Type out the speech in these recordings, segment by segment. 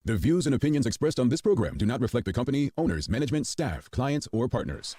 The views and opinions expressed on this program do not reflect the company, owners, management, staff, clients, or partners.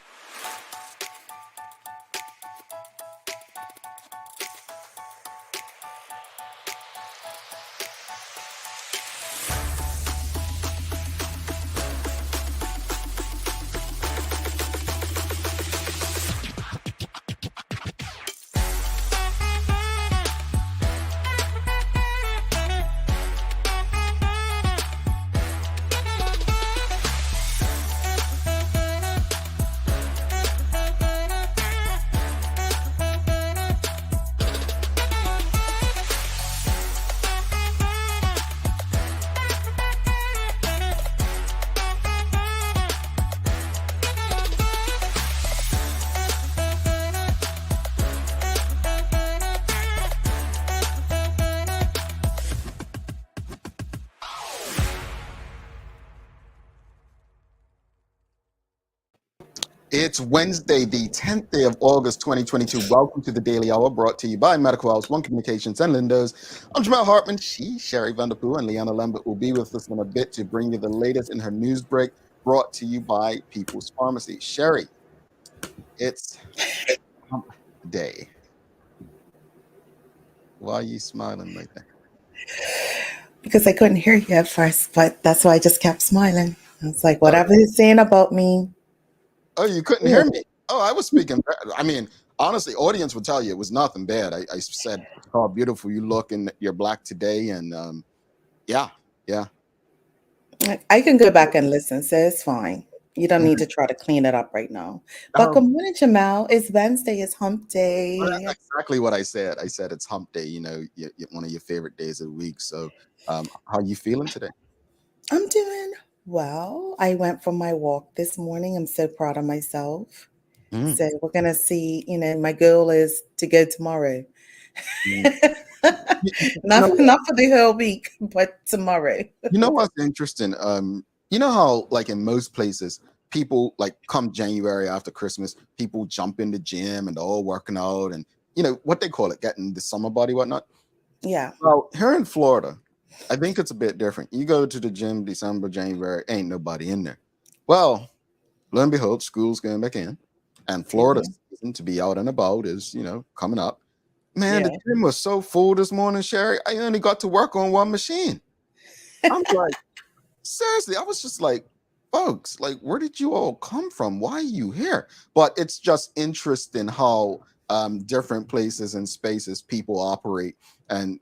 It's Wednesday, the 10th day of August, 2022. Welcome to the Daily Hour, brought to you by Medical House, One Communications, and Lindos. I'm Jamal Hartman. Sherry Vanderpool, and Leanna Lambert will be with us in a bit to bring you the latest in her news break, brought to you by People's Pharmacy. Sherry, it's hump day. Why are you smiling like that? Because I couldn't hear you at first, but that's why I just kept smiling. It's like, whatever he's saying about me. Oh, you couldn't hear me? Oh, I was speaking. I mean, honestly, audience would tell you it was nothing bad. I said how beautiful you look and you're black today. And yeah. I can go back and listen, so it's fine. You don't need to try to clean it up right now. But good morning, Jamal. It's Wednesday. It's hump day. Well, that's exactly what I said. I said it's hump day, one of your favorite days of the week. So how are you feeling today? I'm doing well. I went for my walk this morning. I'm so proud of myself. So we're going to see, my goal is to go tomorrow. Not for the whole week, but tomorrow. You know what's interesting? You know how, like in most places, people like come January after Christmas, people jump in the gym and they're all working out and, what they call it, getting the summer body, whatnot. Yeah. Well, here in Florida, I think it's a bit different. You go to the gym December, January, ain't nobody in there. Well, lo and behold, school's going back in, and Florida's season to be out and about is, coming up. Man, the gym was so full this morning, Sherry. I only got to work on one machine. I'm like, seriously, I was just like, folks, like, where did you all come from? Why are you here? But it's just interesting how different places and spaces people operate and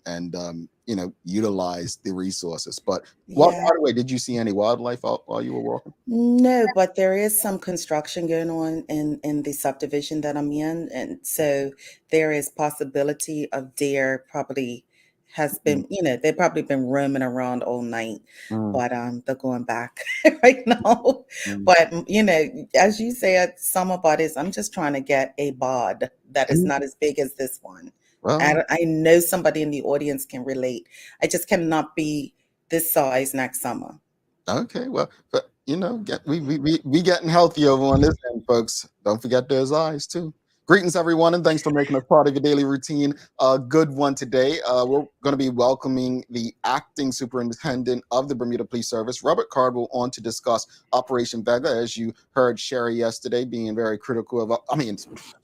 utilize the resources. But by the way, did you see any wildlife out while you were walking? No, but there is some construction going on in the subdivision that I'm in, and so there is possibility of deer probably has been, they've probably been roaming around all night, but they're going back right now. But as you said, summer bodies, I'm just trying to get a bod that is not as big as this one. Well, I know somebody in the audience can relate. I just cannot be this size next summer. Okay, well, but we getting healthy over on this end, folks. Don't forget those eyes too. Greetings, everyone, and thanks for making us part of your daily routine. A good one today. We're going to be welcoming the acting superintendent of the Bermuda Police Service, Robert Cardwell, on to discuss Operation Vega. As you heard Sherry yesterday being very critical of,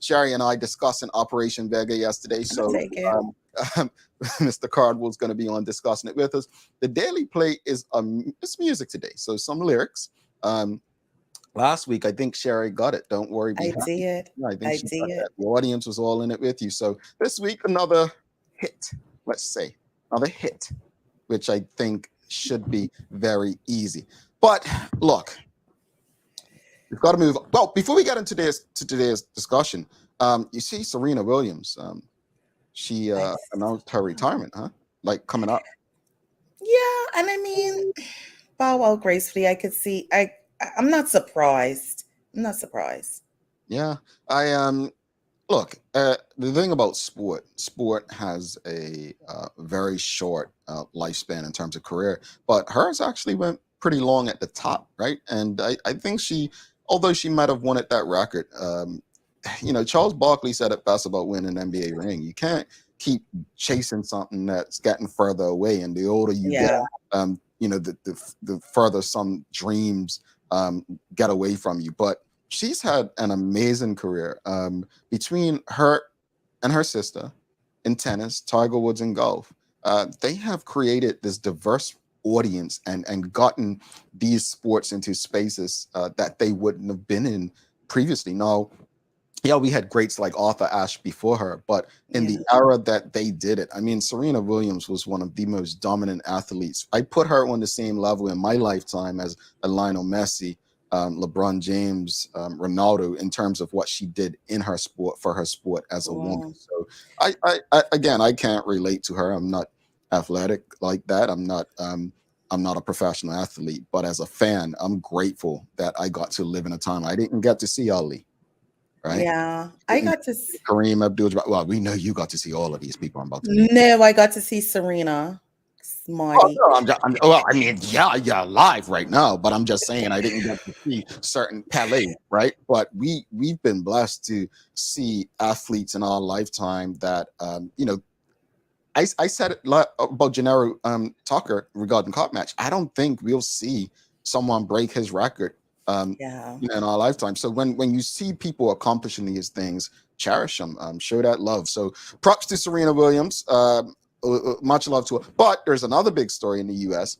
Sherry and I discussing Operation Vega yesterday. So Mr. Cardwell is going to be on discussing it with us. The daily play is it's music today, so some lyrics. Last week, I think Sherry got it. Don't worry. I did. I think she got that. The audience was all in it with you. So this week, another hit, which I think should be very easy. But look, we've got to move. Well, before we get into today's discussion, you see Serena Williams, she announced her retirement, like coming up. Yeah, and bow out gracefully. I could see. I'm not surprised. Yeah, I look. The thing about sport has a very short lifespan in terms of career, but hers actually went pretty long at the top, right? And I think although she might have wanted that record, Charles Barkley said it best about winning an NBA ring. You can't keep chasing something that's getting further away, and the older you get, the further some dreams get away from you. But she's had an amazing career, between her and her sister in tennis, Tiger Woods in golf. They have created this diverse audience and gotten these sports into spaces that they wouldn't have been in previously. Now, yeah, we had greats like Arthur Ashe before her, but in the era that they did it, I mean, Serena Williams was one of the most dominant athletes. I put her on the same level in my lifetime as a Lionel Messi, LeBron James, Ronaldo, in terms of what she did in her sport, for her sport as a woman. So I can't relate to her. I'm not athletic like that. I'm not a professional athlete, but as a fan, I'm grateful that I got to live in a time I didn't get to see Ali. Right? Yeah, I got to Kareem Abdul-Jabbar. Well, we know you got to see all of these people I'm about to name. No, I got to see Serena, Smarty. Oh, no, well, I mean, yeah, live right now, but I'm just saying I didn't get to see certain Pele, right? But we've been blessed to see athletes in our lifetime that, I said it about Gennaro Tucker regarding cop match. I don't think we'll see someone break his record in our lifetime. So when you see people accomplishing these things, cherish them, show that love. So props to Serena Williams. Much love to her. But there's another big story in the U.S.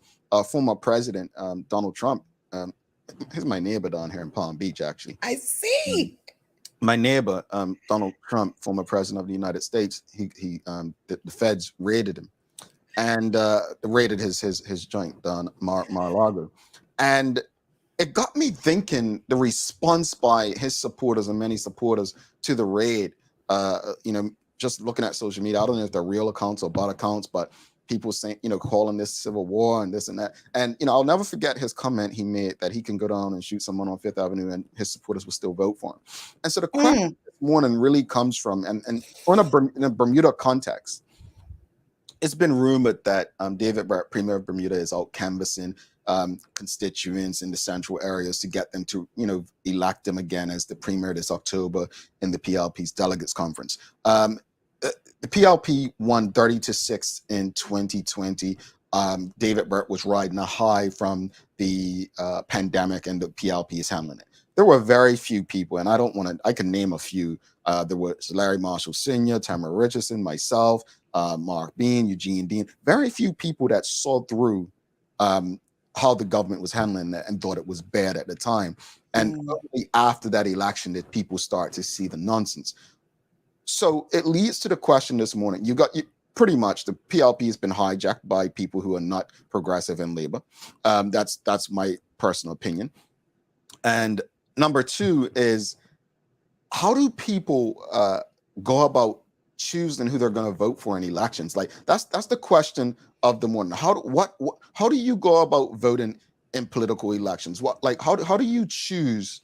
Former President Donald Trump. Here's my neighbor down here in Palm Beach, actually. I see. My neighbor, Donald Trump, former president of the United States, the feds raided him and raided his joint down Mar-a-Lago. And it got me thinking, the response by his supporters and many supporters to the raid, just looking at social media, I don't know if they're real accounts or bot accounts, but people saying, calling this civil war and this and that. And, I'll never forget his comment he made that he can go down and shoot someone on Fifth Avenue and his supporters will still vote for him. And so the question this morning really comes from, and in a Bermuda context, it's been rumored that David Barrett, Premier of Bermuda, is out canvassing constituents in the central areas to get them to, elect him again as the Premier this October in the PLP's delegates conference. The PLP won 30-6 in 2020. David Barrett was riding a high from the pandemic, and the PLP is handling it. There were very few people, and I can name a few. There was Larry Marshall Sr., Tamara Richardson, myself, Mark Bean, Eugene Dean. Very few people that saw through how the government was handling that and thought it was bad at the time. And only after that election did people start to see the nonsense. So it leads to the question this morning. Pretty much the PLP has been hijacked by people who are not progressive in labor. That's my personal opinion. And number two is, how do people go about choosing who they're going to vote for in elections? Like that's the question of the morning. How do you go about voting in political elections? How do you choose?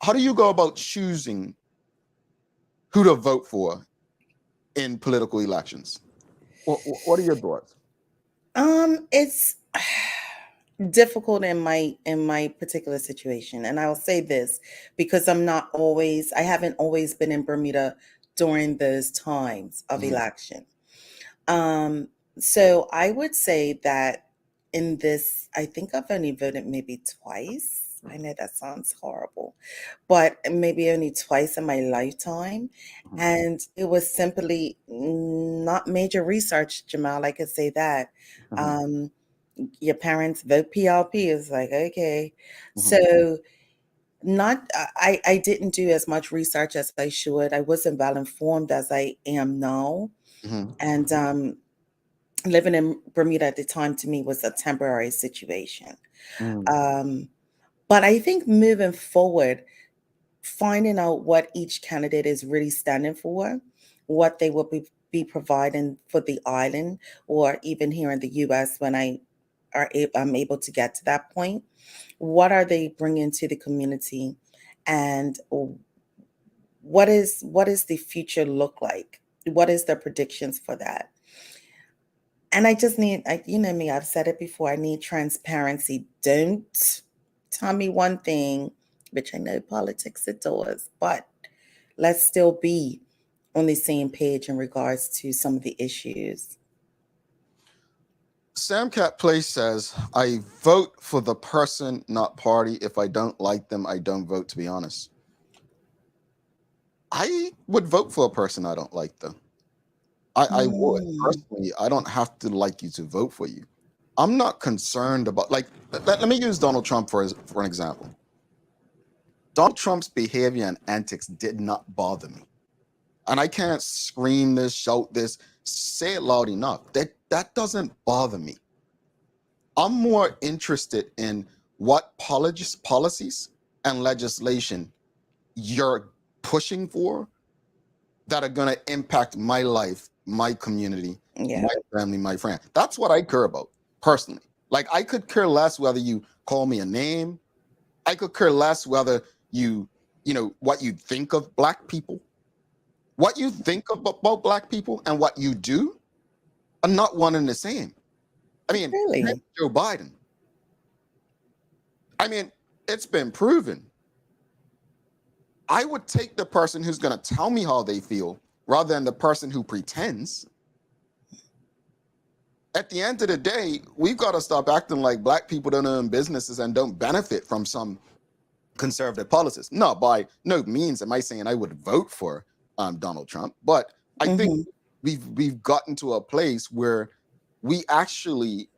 How do you go about choosing who to vote for in political elections? What are your thoughts? It's difficult in my particular situation, and I'll say this because I haven't always been in Bermuda during those times of election. So I would say that in this, I think I've only voted maybe twice. I know that sounds horrible, but maybe only twice in my lifetime. And it was simply not major research, Jamal. I could say that. Your parents vote PLP is like, okay. So I didn't do as much research as I should. I wasn't well informed as I am now. And living in Bermuda at the time to me was a temporary situation. But I think moving forward, finding out what each candidate is really standing for, what they will be providing for the island, or even here in the U.S. when I'm able to get to that point, what are they bringing to the community, and what is the future look like? What is their predictions for that? And I just need, you know me, I've said it before, I need transparency. Don't tell me one thing, which I know politics adores, but let's still be on the same page in regards to some of the issues. Sam Cat Place says, I vote for the person, not party. If I don't like them, I don't vote, to be honest. I would vote for a person I don't like, though. I would. Mm, Personally, I don't have to like you to vote for you. I'm not concerned about, like, let me use Donald Trump for an example. Donald Trump's behavior and antics did not bother me. And I can't scream this, shout this, say it loud enough. That doesn't bother me. I'm more interested in what policies and legislation you're pushing for that are going to impact my life, my community, yeah. my family, my friend. That's what I care about personally. Like, I could care less whether you call me a name. I could care less whether what you think of Black people. What you think about Black people and what you do are not one and the same. I mean, Really? Joe Biden. I mean, it's been proven. I would take the person who's going to tell me how they feel rather than the person who pretends. At the end of the day, we've got to stop acting like Black people don't own businesses and don't benefit from some conservative policies. No, by no means am I saying I would vote for Donald Trump, but I think we've gotten to a place where we actually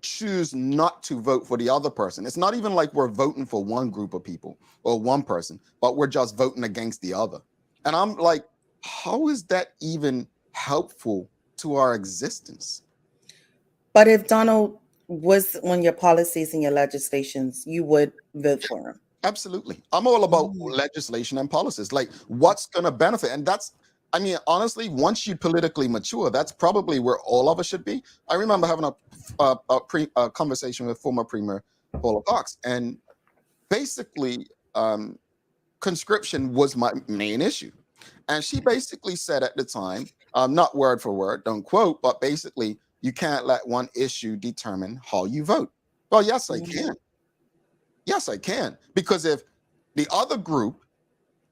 choose not to vote for the other person. It's not even like we're voting for one group of people or one person, but we're just voting against the other. And I'm like, how is that even helpful to our existence? But if Donald was on your policies and your legislations, you would vote for him. Absolutely. I'm all about legislation and policies, like what's going to benefit. And I mean, honestly, once you politically mature, that's probably where all of us should be. I remember having a conversation with former Premier Paula Cox, and basically, conscription was my main issue. And she basically said at the time, not word for word, don't quote, but basically, you can't let one issue determine how you vote. Well, yes, I can. Yes, I can. Because if the other group,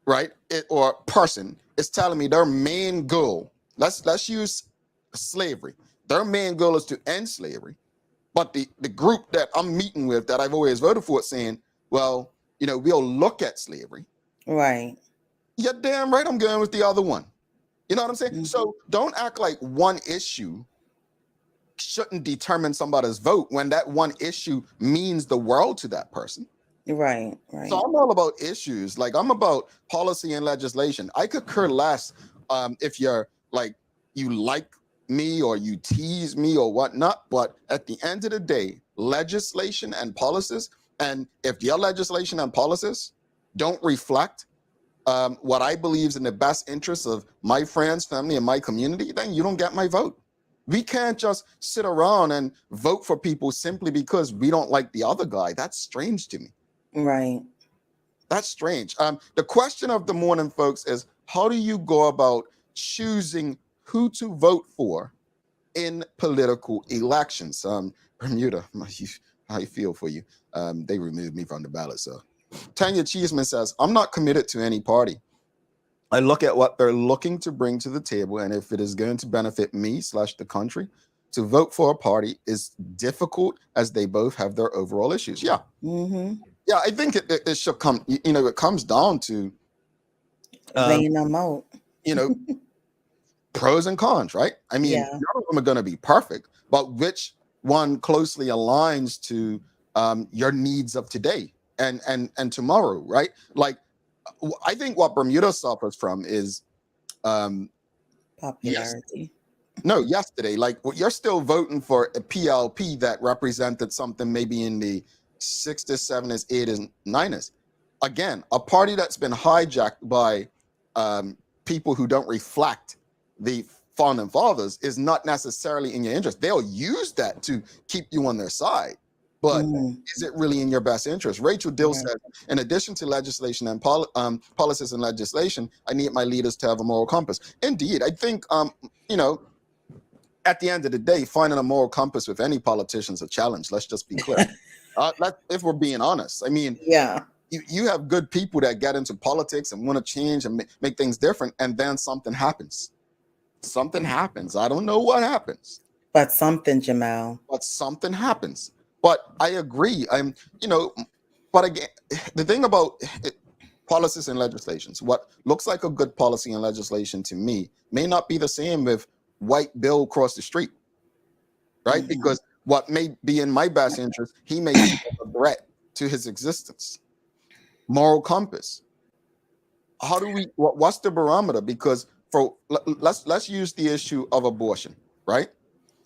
right, or person is telling me their main goal, let's use slavery. Their main goal is to end slavery. But the group that I'm meeting with that I've always voted for is saying, well, we'll look at slavery. Right. Yeah, damn right I'm going with the other one. You know what I'm saying? So don't act like one issue shouldn't determine somebody's vote when that one issue means the world to that person. Right. So I'm all about issues. Like, I'm about policy and legislation. I could care less if you're like, you like me or you tease me or whatnot. But at the end of the day, legislation and policies, and if your legislation and policies don't reflect what I believe is in the best interest of my friends, family, and my community, then you don't get my vote. We can't just sit around and vote for people simply because we don't like the other guy. That's strange to me. Right. That's strange. The question of the morning, folks, is how do you go about choosing who to vote for in political elections? Bermuda, I feel for you. They removed me from the ballot. So Tanya Cheeseman says, I'm not committed to any party. I look at what they're looking to bring to the table, and if it is going to benefit me / the country, to vote for a party is difficult as they both have their overall issues. Yeah. Yeah, I think it should come, it comes down to, Weighing them out. pros and cons, right? I mean, none of them are going to be perfect, but which one closely aligns to your needs of today and tomorrow, right? Like, I think what Bermuda suffers from is popularity. Yesterday, like, you're still voting for a PLP that represented something maybe in the 60s, 70s, 80s, 90s. Again, a party that's been hijacked by people who don't reflect the founding fathers is not necessarily in your interest. They'll use that to keep you on their side. But is it really in your best interest? Rachel Dill said, in addition to legislation and policies and legislation, I need my leaders to have a moral compass. Indeed, I think, at the end of the day, finding a moral compass with any politician is a challenge. Let's just be clear. If we're being honest, I mean, you have good people that get into politics and want to change and make things different, and then something happens. something happens. I don't know what happens, But something, Jamel. but something happens. But I agree. But again, the thing about policies and legislations, what looks like a good policy and legislation to me may not be the same with white Bill across the street, right? Mhm. Because what may be in my best interest, he may see as a threat to his existence. Moral compass. How do we? What's the barometer? Because let's use the issue of abortion, right?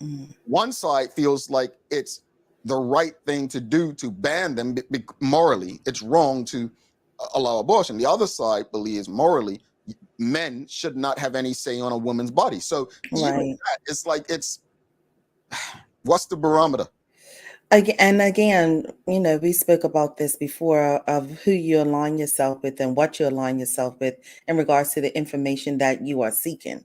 Mhm. One side feels like it's the right thing to do to ban them morally. It's wrong to allow abortion. The other side believes morally men should not have any say on a woman's body. So even Right. that, it's like what's the barometer? And again, we spoke about this before of who you align yourself with and what you align yourself with in regards to the information that you are seeking.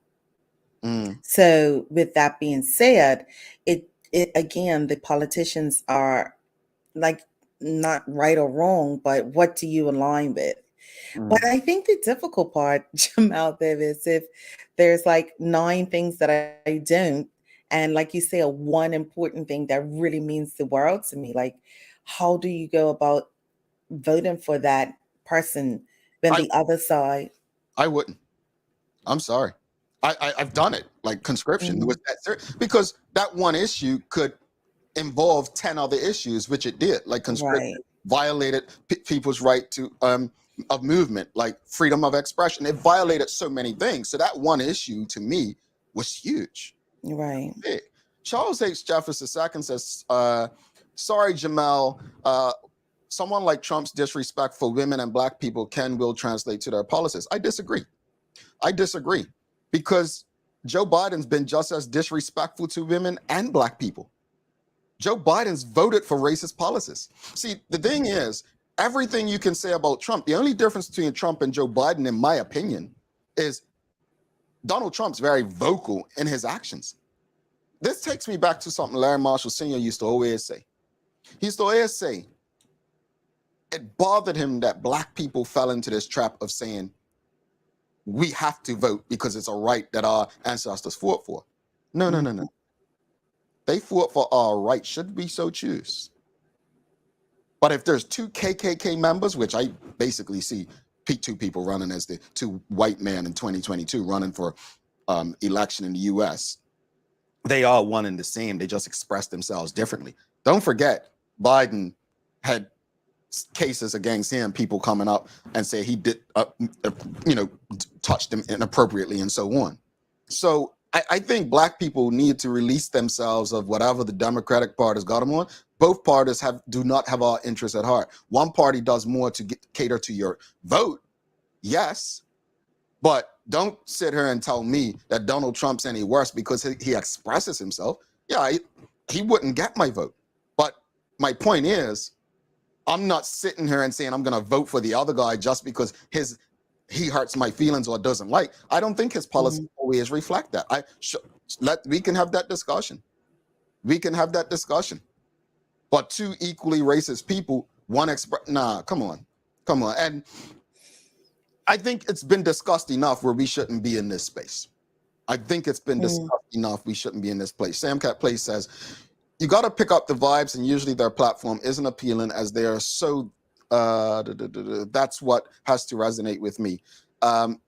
Mm, So, with that being said, it again, the politicians are like not right or wrong, but what do you align with? But mm. I think the difficult part, Jamal, there is if there's like 9 things that I don't, and like you say, a one important thing that really means the world to me. Like, how do you go about voting for that person when I the other side? I wouldn't. I'm sorry. I've done it like conscription Mhm. was because that one issue could involve 10 other issues, which it did. Like conscription Right, violated people's right to of movement, like freedom of expression. It violated so many things. So that one issue to me was huge. right. Big. Charles H. Jefferson II says, sorry, Jamel, someone like Trump's disrespect for women and black people will translate to their policies. I disagree. I disagree because Joe Biden's been just as disrespectful to women and black people. Joe Biden's voted for racist policies. See, the thing is, everything you can say about Trump, the only difference between Trump and Joe Biden, in my opinion, is Donald Trump's very vocal in his actions. This takes me back to something Larry Marshall Sr. used to always say. He used to always say, it bothered him that black people fell into this trap of saying, we have to vote because it's a right that our ancestors fought for. No, no, no, no. They fought for our right, should we so choose. But if there's 2 KKK members, which I basically see 2 people running as the 2 white men in 2022 running for election in the US, they are one and the same. They just express themselves differently. Don't forget, Biden had cases against him, people coming up and say he did, touched them inappropriately and so on. So I think black people need to release themselves of whatever the Democratic Party has got them on. Both parties do not have our interests at heart. One party does more to cater to your vote, yes, but don't sit here and tell me that Donald Trump's any worse because he expresses himself. Yeah, he wouldn't get my vote. But my point is, I'm not sitting here and saying I'm going to vote for the other guy just because he hurts my feelings or doesn't like. I don't think his policies always reflect that. We can have that discussion. We can have that discussion. But 2 equally racist people, come on. And I think it's been discussed enough where we shouldn't be in this space. I think it's been discussed enough. We shouldn't be in this place. Sam Cat Place says, you got to pick up the vibes, and usually their platform isn't appealing as they are so, that's what has to resonate with me.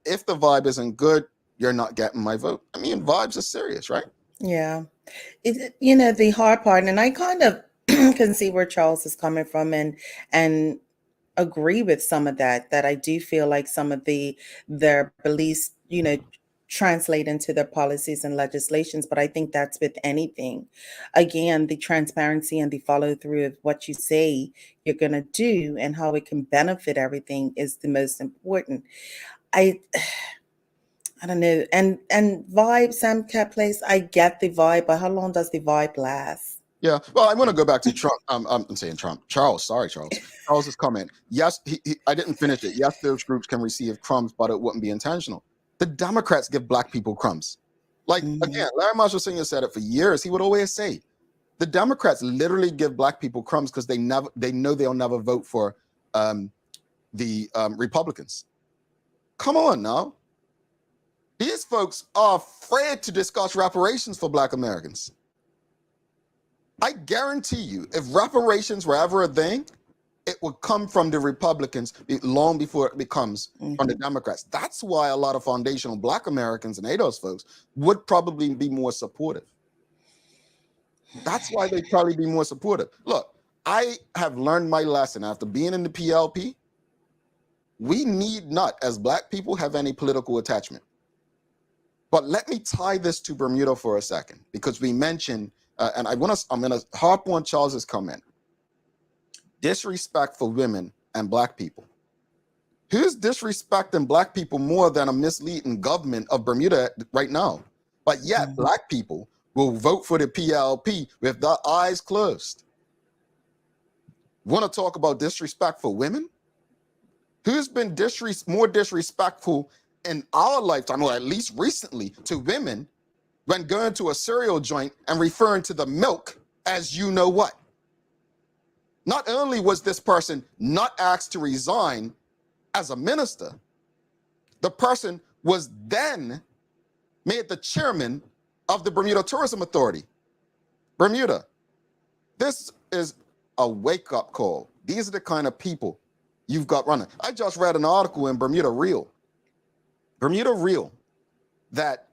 If the vibe isn't good, you're not getting my vote. I mean, vibes are serious, right? Yeah. The hard part, and I kind of can see where Charles is coming from and agree with some of that I do feel like some of their beliefs, translate into their policies and legislations. But I think that's with anything. Again, the transparency and the follow through of what you say you're going to do and how it can benefit everything is the most important. I I don't know. And vibe, Sam Cat Place, I get the vibe, but how long does the vibe last? Yeah. Well, I want to go back to Trump. I'm saying Trump. Charles. Sorry, Charles. Charles's comment. Yes, I didn't finish it. Yes, those groups can receive crumbs, but it wouldn't be intentional. The Democrats give black people crumbs. Like, Mhm. again, Larry Marshall Sr. said it for years. He would always say, the Democrats literally give black people crumbs because they know they'll never vote for the Republicans. Come on now. These folks are afraid to discuss reparations for Black Americans. I guarantee you, if reparations were ever a thing, it would come from the Republicans long before it becomes from the Democrats. That's why a lot of foundational Black Americans and ADOS folks would probably be more supportive. That's why they'd probably be more supportive. Look, I have learned my lesson after being in the PLP. We need not, as Black people, have any political attachment. But let me tie this to Bermuda for a second, because we mentioned, and I'm going to harp on Charles's comment, disrespect for women and Black people. Who's disrespecting Black people more than a misleading government of Bermuda right now? But yet Black people will vote for the PLP with their eyes closed. Want to talk about disrespect for women? Who's been more disrespectful in our lifetime, or at least recently, to women when going to a cereal joint and referring to the milk as you know what? Not only was this person not asked to resign as a minister, the person was then made the chairman of the Bermuda Tourism Authority. Bermuda, this is a wake-up call. These are the kind of people you've got running. I just read an article in Bermuda Real, that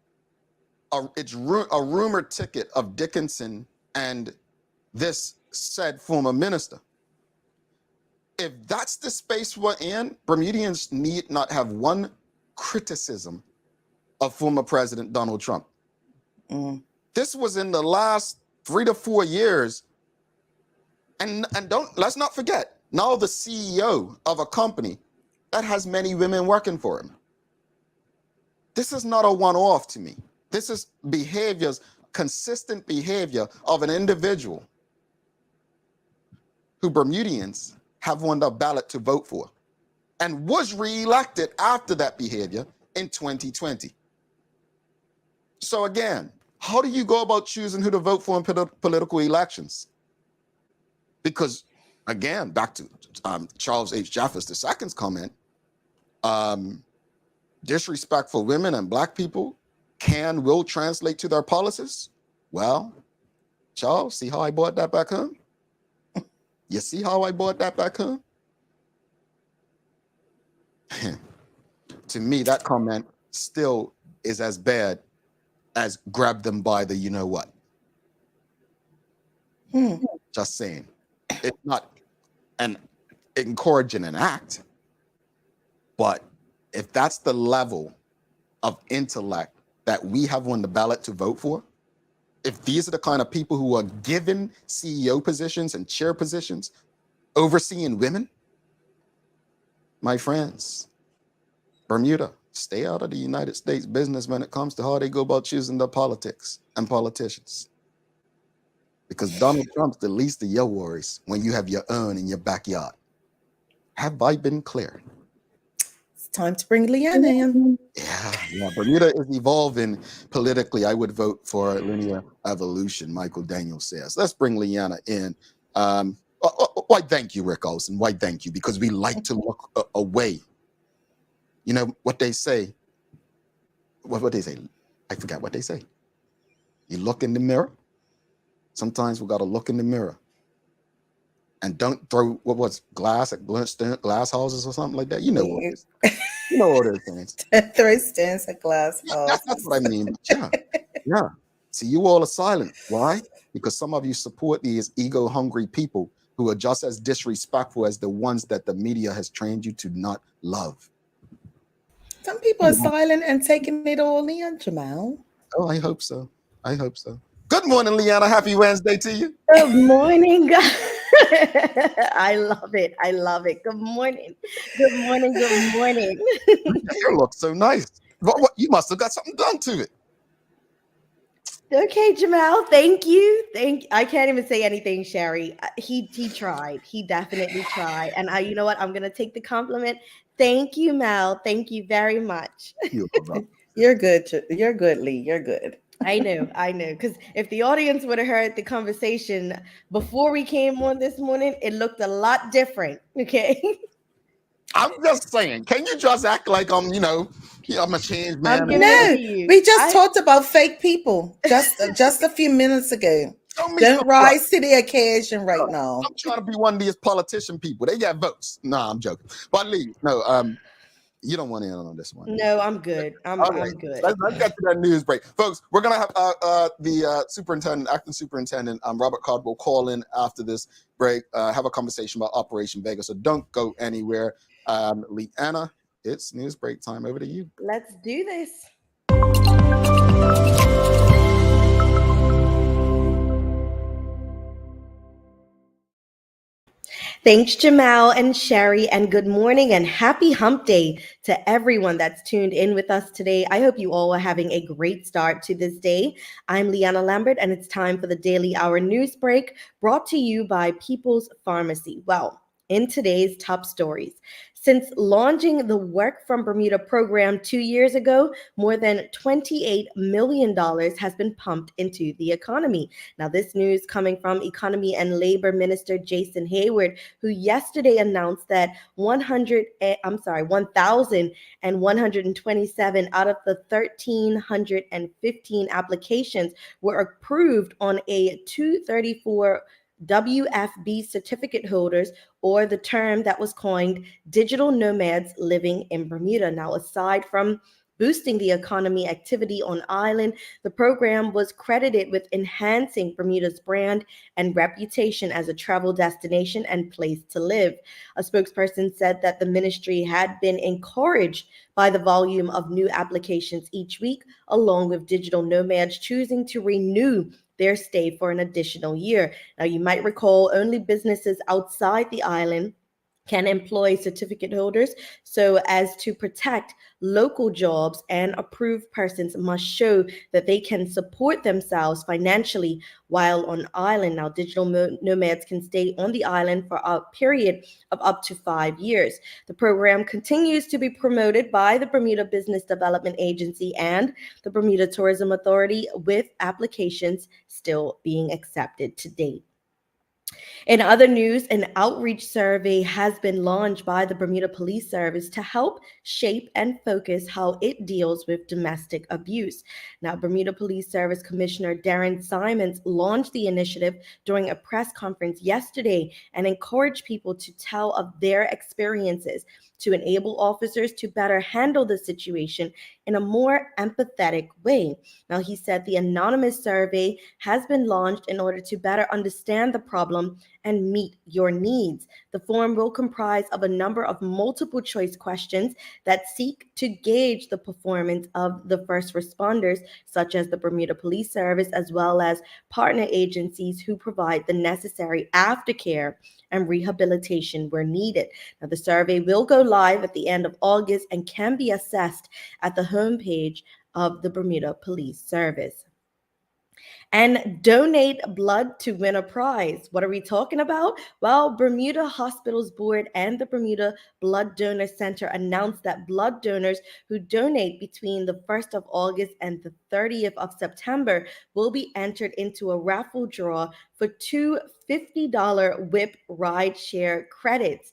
it's a rumored ticket of Dickinson and this said former minister. If that's the space we're in, Bermudians need not have one criticism of former President Donald Trump. This was in the last 3 to 4 years. And let's not forget, now the CEO of a company that has many women working for him. This is not a one-off to me. This is consistent behavior of an individual who Bermudians have won the ballot to vote for and was reelected after that behavior in 2020. So again, how do you go about choosing who to vote for in political elections? Because again, back to Charles H. Jeffers II's comment, disrespect for women and Black people will translate to their policies. Well, Charles, see how I brought that back home? You see how I brought that back home? To me, that comment still is as bad as grab them by the you know what. Just saying. It's not an encouraging an act, but if that's the level of intellect that we have on the ballot to vote for, if these are the kind of people who are given CEO positions and chair positions, overseeing women, my friends, Bermuda, stay out of the United States business when it comes to how they go about choosing their politics and politicians. Because Donald Trump's the least of your worries when you have your own in your backyard. Have I been clear? It's time to bring Leanna in. Yeah. Bermuda is evolving politically. I would vote for linear evolution, Michael Daniels says. Let's bring Leanna in. Why thank you, Rick Olson? Why thank you? Because we like to look away. You know what they say? What they say? I forgot what they say. You look in the mirror. Sometimes we got to look in the mirror and don't throw glass at glass houses or something like that. You know what it is. You know what it is. Throw stones at glass houses. That's what I mean. Yeah. See, you all are silent. Why? Because some of you support these ego-hungry people who are just as disrespectful as the ones that the media has trained you to not love. Some people are silent and taking it all in, Jamal. Oh, I hope so. Good morning, Leanna. Happy Wednesday to you. Good morning, guys. I love it. Good morning. Your look so nice. What, you must have got something done to it. Okay, Jamal. Thank you. I can't even say anything, Sherry. He tried. He definitely tried. And you know what? I'm gonna take the compliment. Thank you, Mel. Thank you very much. You're good. You're good, Lee. You're good. I know. Because if the audience would have heard the conversation before we came on this morning, it looked a lot different. Okay. I'm just saying. Can you just act like I'm a changed man? I'm giving it No, to you. we just talked about fake people just a few minutes ago. Show me Don't some rise to the occasion right love. now. I'm trying to be one of these politician people. They get votes. Nah, I'm joking. But Lee, no, you don't want in on this one. No, I'm good. I'm good. Let's get to that news break, folks. We're gonna have the acting superintendent, Robert Cardwell, call in after this break. Have a conversation about Operation Vega. So don't go anywhere. Leanna, it's news break time. Over to you. Let's do this. Thanks, Jamal and Sherry, and good morning and happy hump day to everyone that's tuned in with us today. I hope you all are having a great start to this day. I'm Leanna Lambert, and it's time for the Daily Hour News Break brought to you by People's Pharmacy. Well, in today's top stories, since launching the Work from Bermuda program 2 years ago, more than $28 million has been pumped into the economy. Now, this news coming from Economy and Labor Minister Jason Hayward, who yesterday announced that 1,127 out of the 1,315 applications were approved on a 234 WFB certificate holders, or the term that was coined digital nomads living in Bermuda. Now, aside from boosting the economy activity on island, the program was credited with enhancing Bermuda's brand and reputation as a travel destination and place to live. A spokesperson said that the ministry had been encouraged by the volume of new applications each week, along with digital nomads choosing to renew their stay for an additional year. Now, you might recall only businesses outside the island can employ certificate holders so as to protect local jobs, and approved persons must show that they can support themselves financially while on island. Now, digital nomads can stay on the island for a period of up to 5 years. The program continues to be promoted by the Bermuda Business Development Agency and the Bermuda Tourism Authority, with applications still being accepted to date. In other news, an outreach survey has been launched by the Bermuda Police Service to help shape and focus how it deals with domestic abuse. Now, Bermuda Police Service Commissioner Darren Simons launched the initiative during a press conference yesterday and encouraged people to tell of their experiences to enable officers to better handle the situation in a more empathetic way. Now, he said the anonymous survey has been launched in order to better understand the problem and meet your needs. The form will comprise of a number of multiple choice questions that seek to gauge the performance of the first responders, such as the Bermuda Police Service, as well as partner agencies who provide the necessary aftercare and rehabilitation where needed. Now, the survey will go live at the end of August and can be assessed at the homepage of the Bermuda Police Service. And donate blood to win a prize. What are we talking about? Well, Bermuda Hospitals Board and the Bermuda Blood Donor Center announced that blood donors who donate between the 1st of August and the 30th of September will be entered into a raffle draw for two $50 WHIP ride share credits,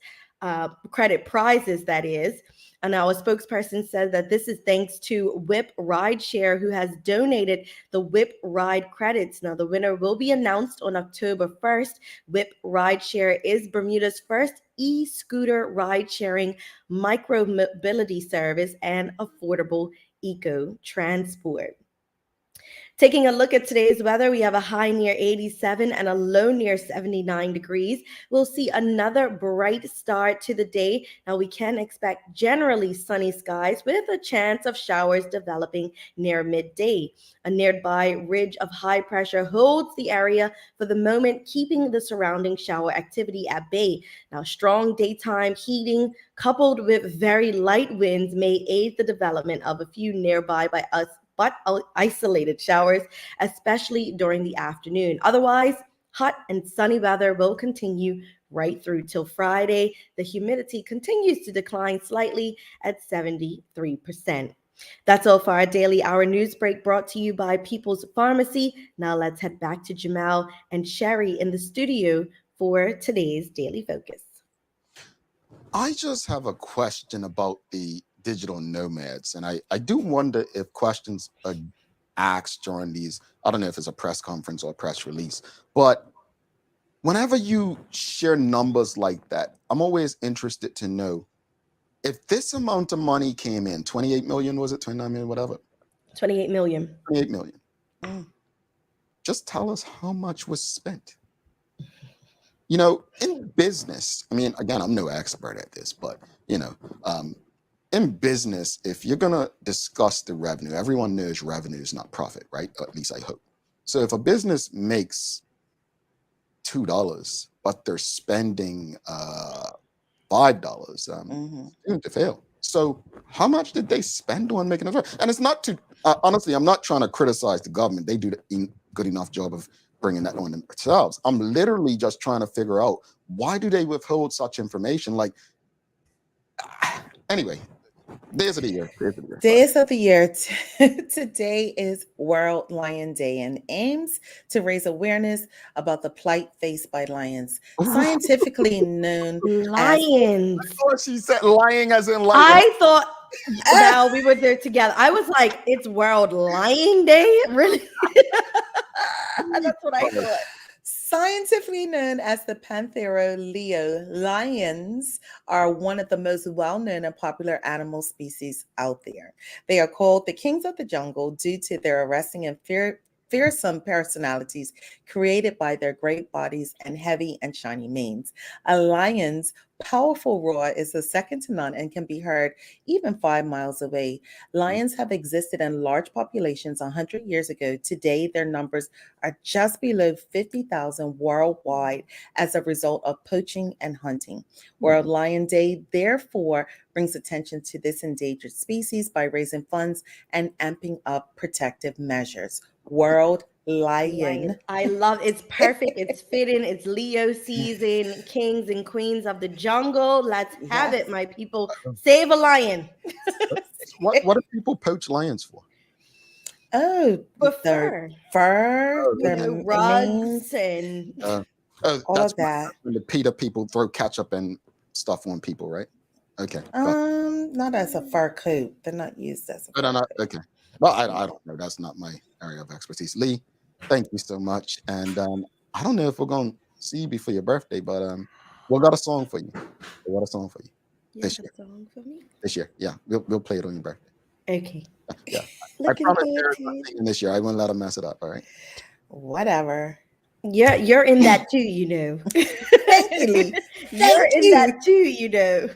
credit prizes, that is. And our spokesperson said that this is thanks to WHIP Rideshare, who has donated the WHIP Ride credits. Now, the winner will be announced on October 1st. WHIP Rideshare is Bermuda's first e-scooter ride-sharing micro-mobility service and affordable eco-transport. Taking a look at today's weather, we have a high near 87 and a low near 79 degrees. We'll see another bright start to the day. Now, we can expect generally sunny skies with a chance of showers developing near midday. A nearby ridge of high pressure holds the area for the moment, keeping the surrounding shower activity at bay. Now, strong daytime heating coupled with very light winds may aid the development of a few nearby by us but isolated showers, especially during the afternoon. Otherwise, hot and sunny weather will continue right through till Friday. The humidity continues to decline slightly at 73%. That's all for our Daily Hour News Break, brought to you by People's Pharmacy. Now let's head back to Jamal and Sherry in the studio for today's Daily Focus. I just have a question about the digital nomads, and I do wonder if questions are asked during these. I don't know if it's a press conference or a press release, but whenever you share numbers like that, I'm always interested to know if this amount of money came in, 28 million, was it 29 million, whatever? 28 million. 28 million. Mm. Just tell us how much was spent. You know, in business, I mean, again, I'm no expert at this, but, you know, in business, if you're going to discuss the revenue, everyone knows revenue is not profit, right? Or at least I hope. So if a business makes $2, but they're spending $5, doomed to fail. So how much did they spend on making it? And it's not to, honestly, I'm not trying to criticize the government. They do a good enough job of bringing that on themselves. I'm literally just trying to figure out, why do they withhold such information? Like, anyway, days of the year. Days of the year. Today is World Lion Day and aims to raise awareness about the plight faced by lions, scientifically known Lions. I thought she said lying as in lying. I thought now we were there together. I was like, it's World Lying Day? Really? That's what I thought. Scientifically known as the Panthera leo, lions are one of the most well-known and popular animal species out there. They are called the kings of the jungle due to their arresting and fearsome personalities created by their great bodies and heavy and shiny manes. A lion's powerful roar is a second to none and can be heard even 5 miles away. Lions have existed in large populations 100 years ago. Today, their numbers are just below 50,000 worldwide as a result of poaching and hunting. World Lion Day, therefore, brings attention to this endangered species by raising funds and amping up protective measures. World Lion. I love it's perfect. It's fitting. It's Leo season. Kings and queens of the jungle. Let's have it, my people. Save a lion. What do people poach lions for? Oh, For their fur. their Rugs manes, and all That's of that. when the PETA people throw ketchup and stuff on people, right? Okay. Not as a fur coat. They're not used as a But fur I'm not coat. okay. Well, I don't know. That's not my area of expertise. Lee, thank you so much. And I don't know if we're gonna see you before your birthday, but we got a song for you. We got a song for you you this have year. a song for me? This year, yeah, we'll play it on your birthday. Okay. Yeah, I Looking promise forward Sarah's to not it. singing this year. I won't let her mess it up. All right. Whatever. You're in that too, you know. Thank you, Lee. You're Thank in you. that too, you know.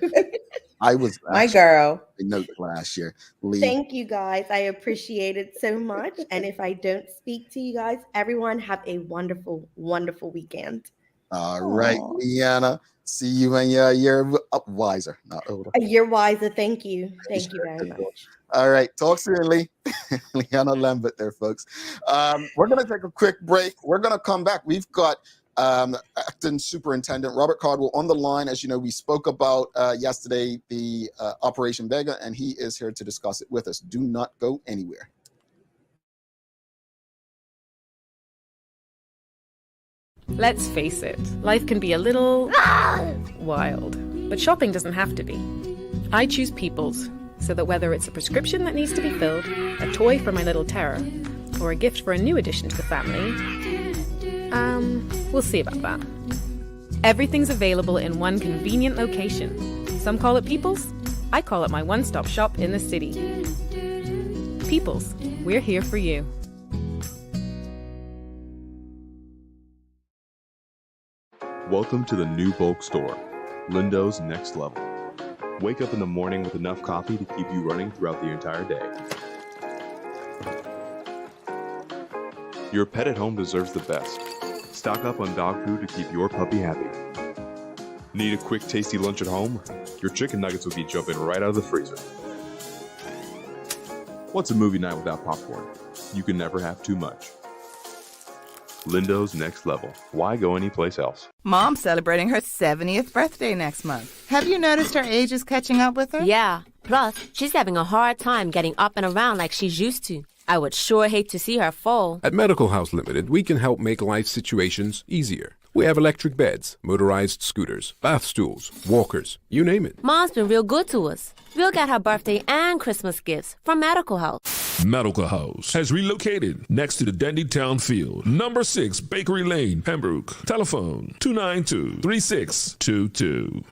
I was My actually girl. in note last year. Lee, Thank you guys. I appreciate it so much. And if I don't speak to you guys, everyone have a wonderful, wonderful weekend. all right, Aw. Leanna. See you when you're wiser, not older. You're wiser. Thank you. Thank you very much. All right, talk soon, Lee. Leanna Lambert there, folks. We're going to take a quick break. We're going to come back. We've got acting superintendent Robert Cardwell on the line. As you know, we spoke about yesterday the Operation Vega, and he is here to discuss it with us. Do not go anywhere. Let's face it, life can be a little wild, but shopping doesn't have to be. I choose People's, so that whether it's a prescription that needs to be filled, a toy for my little terror, or a gift for a new addition to the family, we'll see about that. Everything's available in one convenient location. Some call it People's, I call it my one-stop shop in the city. People's, we're here for you. Welcome to the new bulk store, Lindo's Next Level. Wake up in the morning with enough coffee to keep you running throughout the entire day. Your pet at home deserves the best. Stock up on dog food to keep your puppy happy. Need a quick, tasty lunch at home? Your chicken nuggets will be jumping right out of the freezer. What's a movie night without popcorn? You can never have too much. Lindo's Next Level. Why go anyplace else? Mom's celebrating her 70th birthday next month. Have you noticed her age is catching up with her? Yeah. Plus, she's having a hard time getting up and around like she's used to. I would sure hate to see her fall. At Medical House Limited, we can help make life situations easier. We have electric beds, motorized scooters, bath stools, walkers, you name it. Mom's been real good to us. We'll get her birthday and Christmas gifts from Medical House. Medical House has relocated next to the Dandy Town Field, number 6 Bakery Lane, Pembroke. Telephone 292-3622.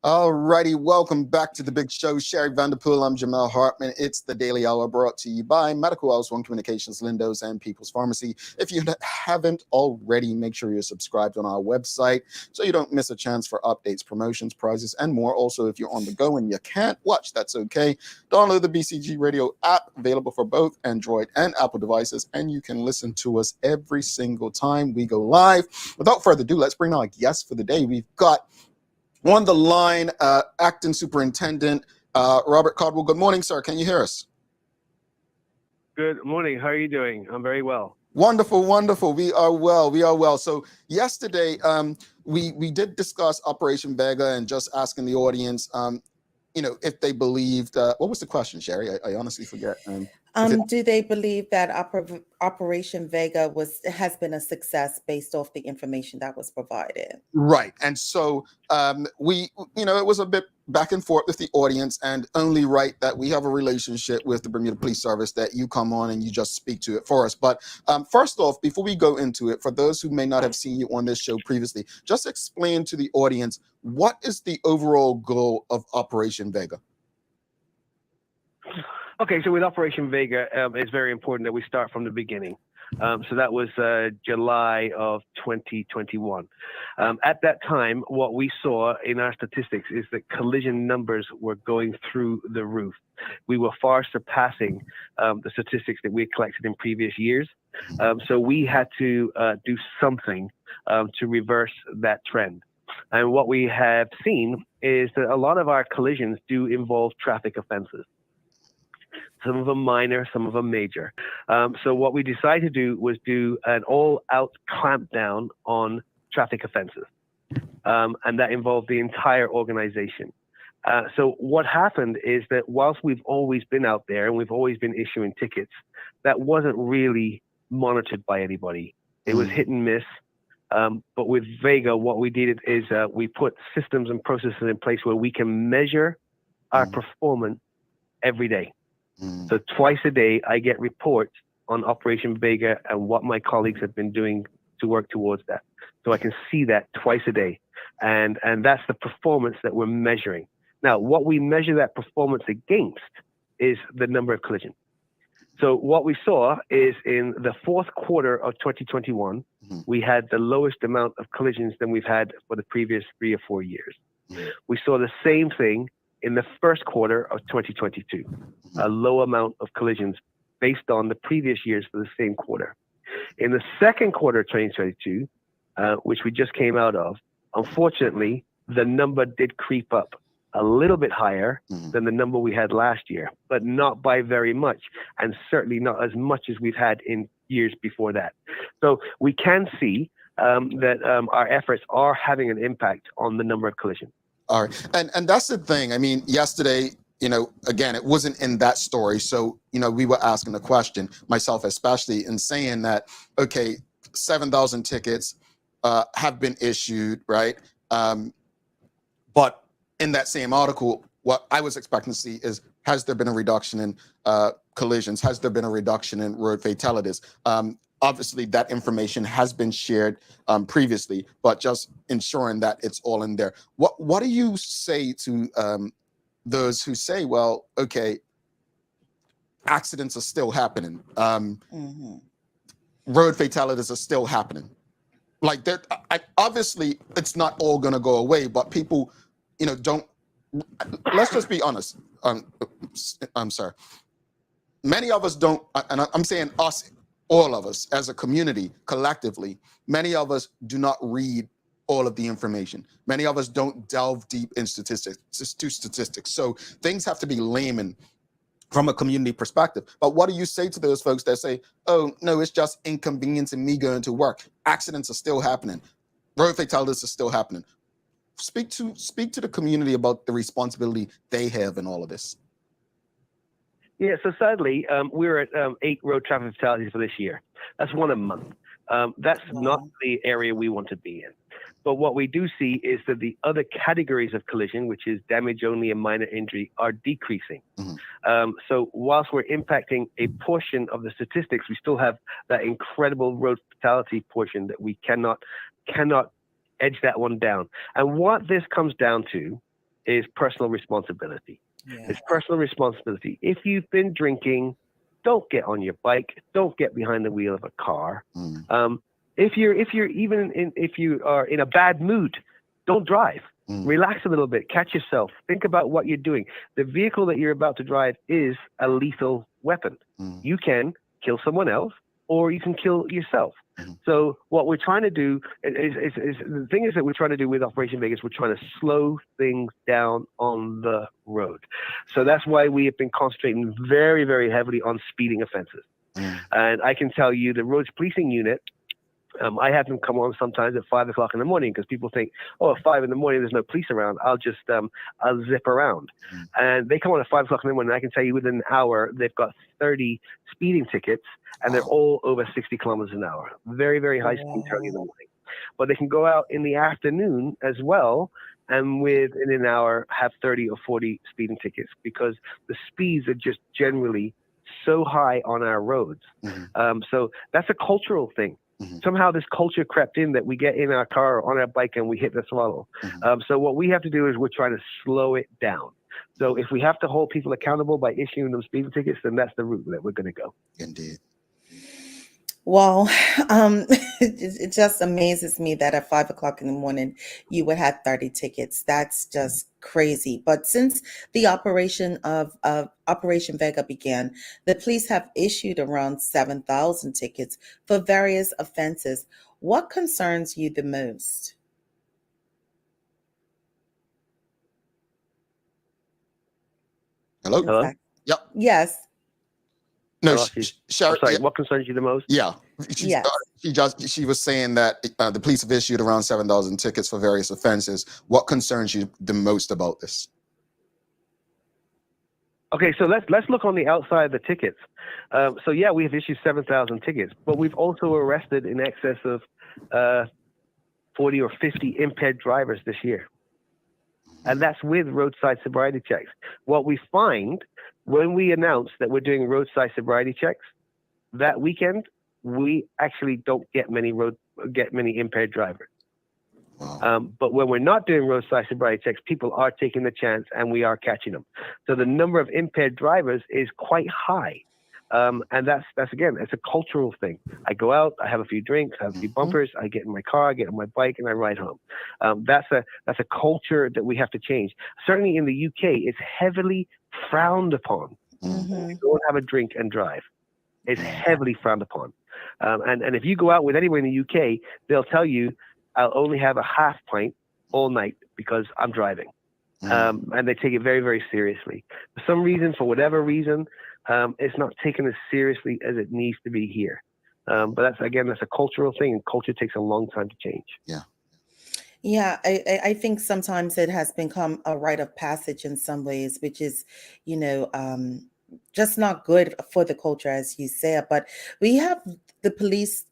All righty, welcome back to the big show. Sherry Vanderpool, I'm Jamel Hartman. It's the Daily Hour brought to you by Medical House, One Communications, Lindos, and People's Pharmacy. If you haven't already, make sure you're subscribed on our website so you don't miss a chance for updates, promotions, prizes, and more. Also, if you're on the go and you can't watch, that's okay. Download the BCG Radio app, available for both Android and Apple devices, and you can listen to us every single time we go live. Without further ado, let's bring our guest for the day. We've got on the line, Acting Superintendent Robert Cardwell. Good morning, sir. Can you hear us? Good morning. How are you doing? I'm very well. Wonderful, wonderful. We are well. So yesterday, we did discuss Operation Vega and just asking the audience, if they believed. What was the question, Sherry? I honestly forget. Do they believe that Operation Vega has been a success based off the information that was provided? Right. And so it was a bit back and forth with the audience, and only right that we have a relationship with the Bermuda Police Service that you come on and you just speak to it for us. But first off, before we go into it, for those who may not have seen you on this show previously, just explain to the audience, what is the overall goal of Operation Vega? Okay, so with Operation Vega, it's very important that we start from the beginning. So that was July of 2021. At that time, what we saw in our statistics is that collision numbers were going through the roof. We were far surpassing the statistics that we had collected in previous years. So we had to do something to reverse that trend. And what we have seen is that a lot of our collisions do involve traffic offenses. Some of them minor, some of them major. So what we decided to do was do an all-out clampdown on traffic offenses. And that involved the entire organization. So what happened is that whilst we've always been out there and we've always been issuing tickets, that wasn't really monitored by anybody. It was hit and miss. But with Vega, what we did is we put systems and processes in place where we can measure our performance every day. So twice a day, I get reports on Operation Vega and what my colleagues have been doing to work towards that. So I can see that twice a day. And that's the performance that we're measuring. Now, what we measure that performance against is the number of collisions. So what we saw is in the fourth quarter of 2021, we had the lowest amount of collisions than we've had for the previous 3 or 4 years. We saw the same thing in the first quarter of 2022, a low amount of collisions based on the previous years for the same quarter. In the second quarter of 2022, which we just came out of, unfortunately, the number did creep up a little bit higher than the number we had last year, but not by very much, and certainly not as much as we've had in years before that. So we can see that our efforts are having an impact on the number of collisions. All right. And that's the thing. I mean, yesterday, again, it wasn't in that story. So, we were asking the question, myself especially, in saying that, okay, 7,000 tickets have been issued, right? But in that same article, what I was expecting to see is, has there been a reduction in collisions? Has there been a reduction in road fatalities? Obviously, that information has been shared previously, but just ensuring that it's all in there. What do you say to those who say, well, okay, accidents are still happening. Road fatalities are still happening. Like, obviously, it's not all going to go away, but people, don't. Let's just be honest. I'm sorry. Many of us don't, and I'm saying us, all of us as a community, collectively, many of us do not read all of the information. Many of us don't delve deep in statistics. So things have to be layman from a community perspective. But what do you say to those folks that say, oh, no, it's just inconveniencing me going to work. Accidents are still happening. Road fatalities are still happening. Speak to the community about the responsibility they have in all of this. Yeah, so sadly, we're at 8 road traffic fatalities for this year. That's one a month. That's not the area we want to be in. But what we do see is that the other categories of collision, which is damage only and minor injury, are decreasing. So whilst we're impacting a portion of the statistics, we still have that incredible road fatality portion that we cannot edge that one down. And what this comes down to is personal responsibility. It's personal responsibility. If you've been drinking, don't get on your bike. Don't get behind the wheel of a car. If you are in a bad mood, don't drive. Relax a little bit. Catch yourself. Think about what you're doing. The vehicle that you're about to drive is a lethal weapon. You can kill someone else, or you can kill yourself. So what we're trying to do is the thing is that we're trying to do with Operation Vegas, we're trying to slow things down on the road. So that's why we have been concentrating very, very heavily on speeding offenses. And I can tell you the roads policing unit, I have them come on sometimes at 5 o'clock in the morning because people think, oh, at 5 in the morning, there's no police around. I'll just, I'll zip around. And they come on at 5 o'clock in the morning. And I can tell you within an hour, they've got 30 speeding tickets and they're all over 60 kilometers an hour. Very, very high speed early in the morning. But they can go out in the afternoon as well and within an hour have 30 or 40 speeding tickets because the speeds are just generally so high on our roads. So that's a cultural thing. Somehow this culture crept in that we get in our car or on our bike and we hit the throttle. So what we have to do is we're trying to slow it down. So if we have to hold people accountable by issuing them speeding tickets, then that's the route that we're going to go. Indeed. Well, it just amazes me that at 5 o'clock in the morning, you would have 30 tickets. That's just crazy. But since the operation of Operation Vega began, the police have issued around 7,000 tickets for various offenses. What concerns you the most? Hello? Yep. Yes. No, sorry, what concerns you the most? Yeah. She was saying that the police have issued around 7,000 tickets for various offenses. What concerns you the most about this? Okay, so let's look on the outside of the tickets. So yeah, we have issued 7,000 tickets, but we've also arrested in excess of 40 or 50 impaired drivers this year. And that's with roadside sobriety checks. What we find when we announce that we're doing roadside sobriety checks, that weekend, we actually don't get many impaired drivers. But when we're not doing roadside sobriety checks, people are taking the chance and we are catching them. So the number of impaired drivers is quite high. And that's again, it's a cultural thing. I go out, I have a few drinks, I have a few bumpers, I get in my car, I get on my bike, and I ride home. That's a culture that we have to change. Certainly in the UK, it's heavily frowned upon. You don't have a drink and drive. It's heavily frowned upon. And if you go out with anyone in the UK, they'll tell you, I'll only have a half pint all night because I'm driving. And they take it very, very seriously. For some reason, for whatever reason, it's not taken as seriously as it needs to be here. But that's a cultural thing, and culture takes a long time to change. Yeah, I think sometimes it has become a rite of passage in some ways, which is, just not good for the culture, as you said. But we have the police.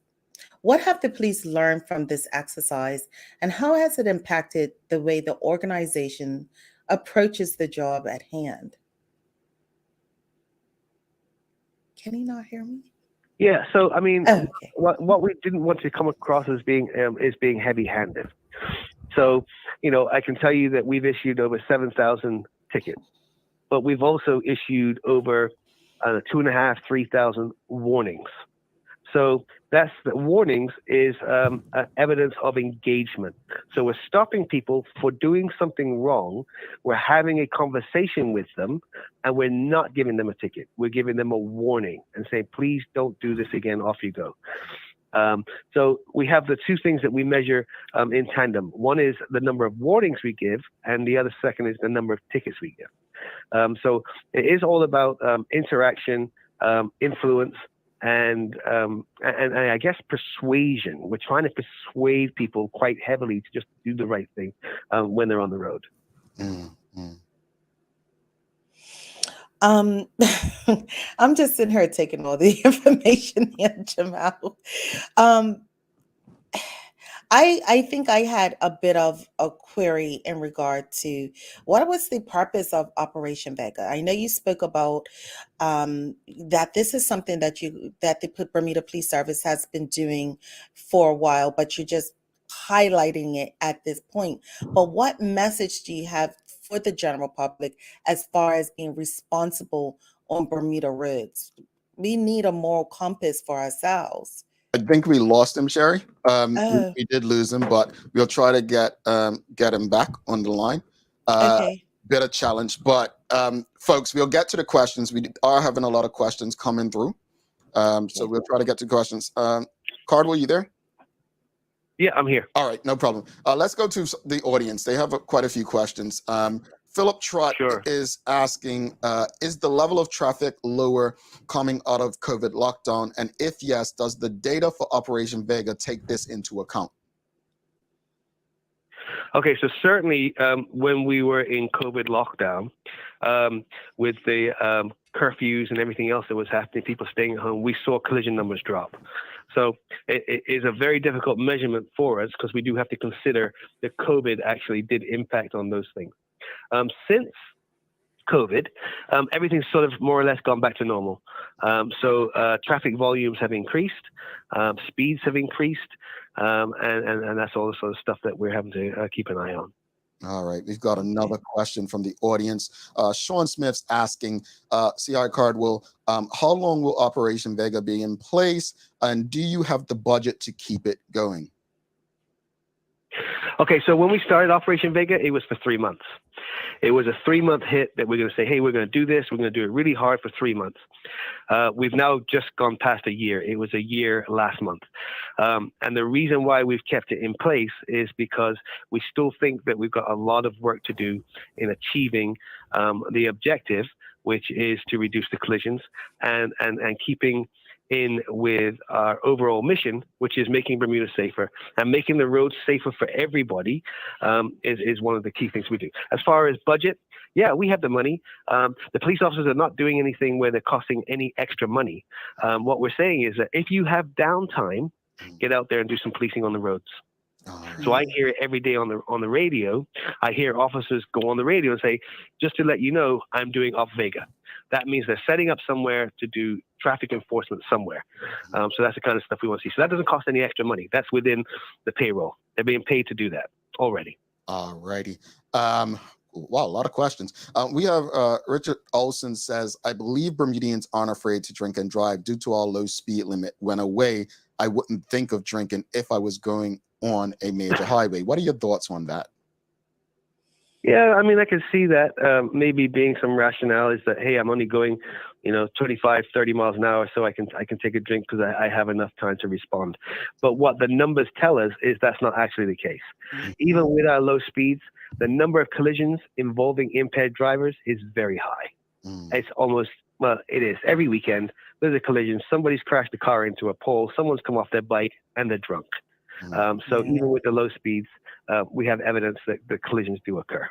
What have the police learned from this exercise, and how has it impacted the way the organization approaches the job at hand? Can he not hear me? Yeah. So I mean, what we didn't want to come across as being heavy-handed. So I can tell you that we've issued over 7,000 tickets, but we've also issued over 2,500, 3,000 warnings. So that's the warnings is evidence of engagement. So we're stopping people for doing something wrong. We're having a conversation with them, and we're not giving them a ticket. We're giving them a warning and saying, please don't do this again. Off you go. So we have the two things that we measure in tandem. One is the number of warnings we give, and the other second is the number of tickets we give. So it is all about interaction, influence, and I guess persuasion. We're trying to persuade people quite heavily to just do the right thing when they're on the road. Um, I'm just sitting here taking all the information in, Jamal. Um, I think I had a bit of a query in regard to what was the purpose of Operation Vega. I know you spoke about that this is something that the Bermuda Police Service has been doing for a while, but you're just highlighting it at this point. But what message do you have for the general public as far as being responsible on Bermuda roads? We need a moral compass for ourselves. I think we lost him, Sherry. Oh, We did lose him, but we'll try to get him back on the line. okay. Bit of challenge, but folks, we'll get to the questions. We are having a lot of questions coming through, so we'll try to get to questions. Cardwell, you there? Yeah, I'm here. All right, no problem. Let's go to the audience. They have quite a few questions. Philip Trott is asking, is the level of traffic lower coming out of COVID lockdown? And if yes, does the data for Operation Vega take this into account? Okay, so certainly when we were in COVID lockdown, with the curfews and everything else that was happening, people staying at home, we saw collision numbers drop. So it is a very difficult measurement for us because we do have to consider that COVID actually did impact on those things. Since COVID, everything's sort of more or less gone back to normal. So traffic volumes have increased, speeds have increased, and that's all the sort of stuff that we're having to keep an eye on. All right, we've got another question from the audience. Sean Smith's asking, CI Cardwell, how long will Operation Vega be in place, and do you have the budget to keep it going? Okay, so when we started Operation Vega, it was for 3 months. It was a 3-month hit that we're going to say, hey, we're going to do this. We're going to do it really hard for 3 months. We've now just gone past a year. It was a year last month. And the reason why we've kept it in place is because we still think that we've got a lot of work to do in achieving the objective, which is to reduce the collisions and keeping in with our overall mission, which is making Bermuda safer and making the roads safer for everybody, is one of the key things we do. As far as budget, yeah, we have the money. The police officers are not doing anything where they're costing any extra money. What we're saying is that if you have downtime, get out there and do some policing on the roads. So I hear it every day on the radio. I hear officers go on the radio and say, just to let you know, I'm doing Op Vega. That means they're setting up somewhere to do traffic enforcement somewhere. So that's the kind of stuff we want to see. So that doesn't cost any extra money. That's within the payroll. They're being paid to do that already. All righty. Wow, a lot of questions. We have Richard Olson says, I believe Bermudians aren't afraid to drink and drive due to our low speed limit. When away, I wouldn't think of drinking if I was going on a major highway. What are your thoughts on that? Yeah, I mean, I can see that maybe being some rationale is that, hey, I'm only going, 25, 30 miles an hour, so I can take a drink because I have enough time to respond. But what the numbers tell us is that's not actually the case. Even with our low speeds, the number of collisions involving impaired drivers is very high. It's almost, well, it is. Every weekend, there's a collision. Somebody's crashed the car into a pole. Someone's come off their bike and they're drunk. So even with the low speeds, we have evidence that the collisions do occur.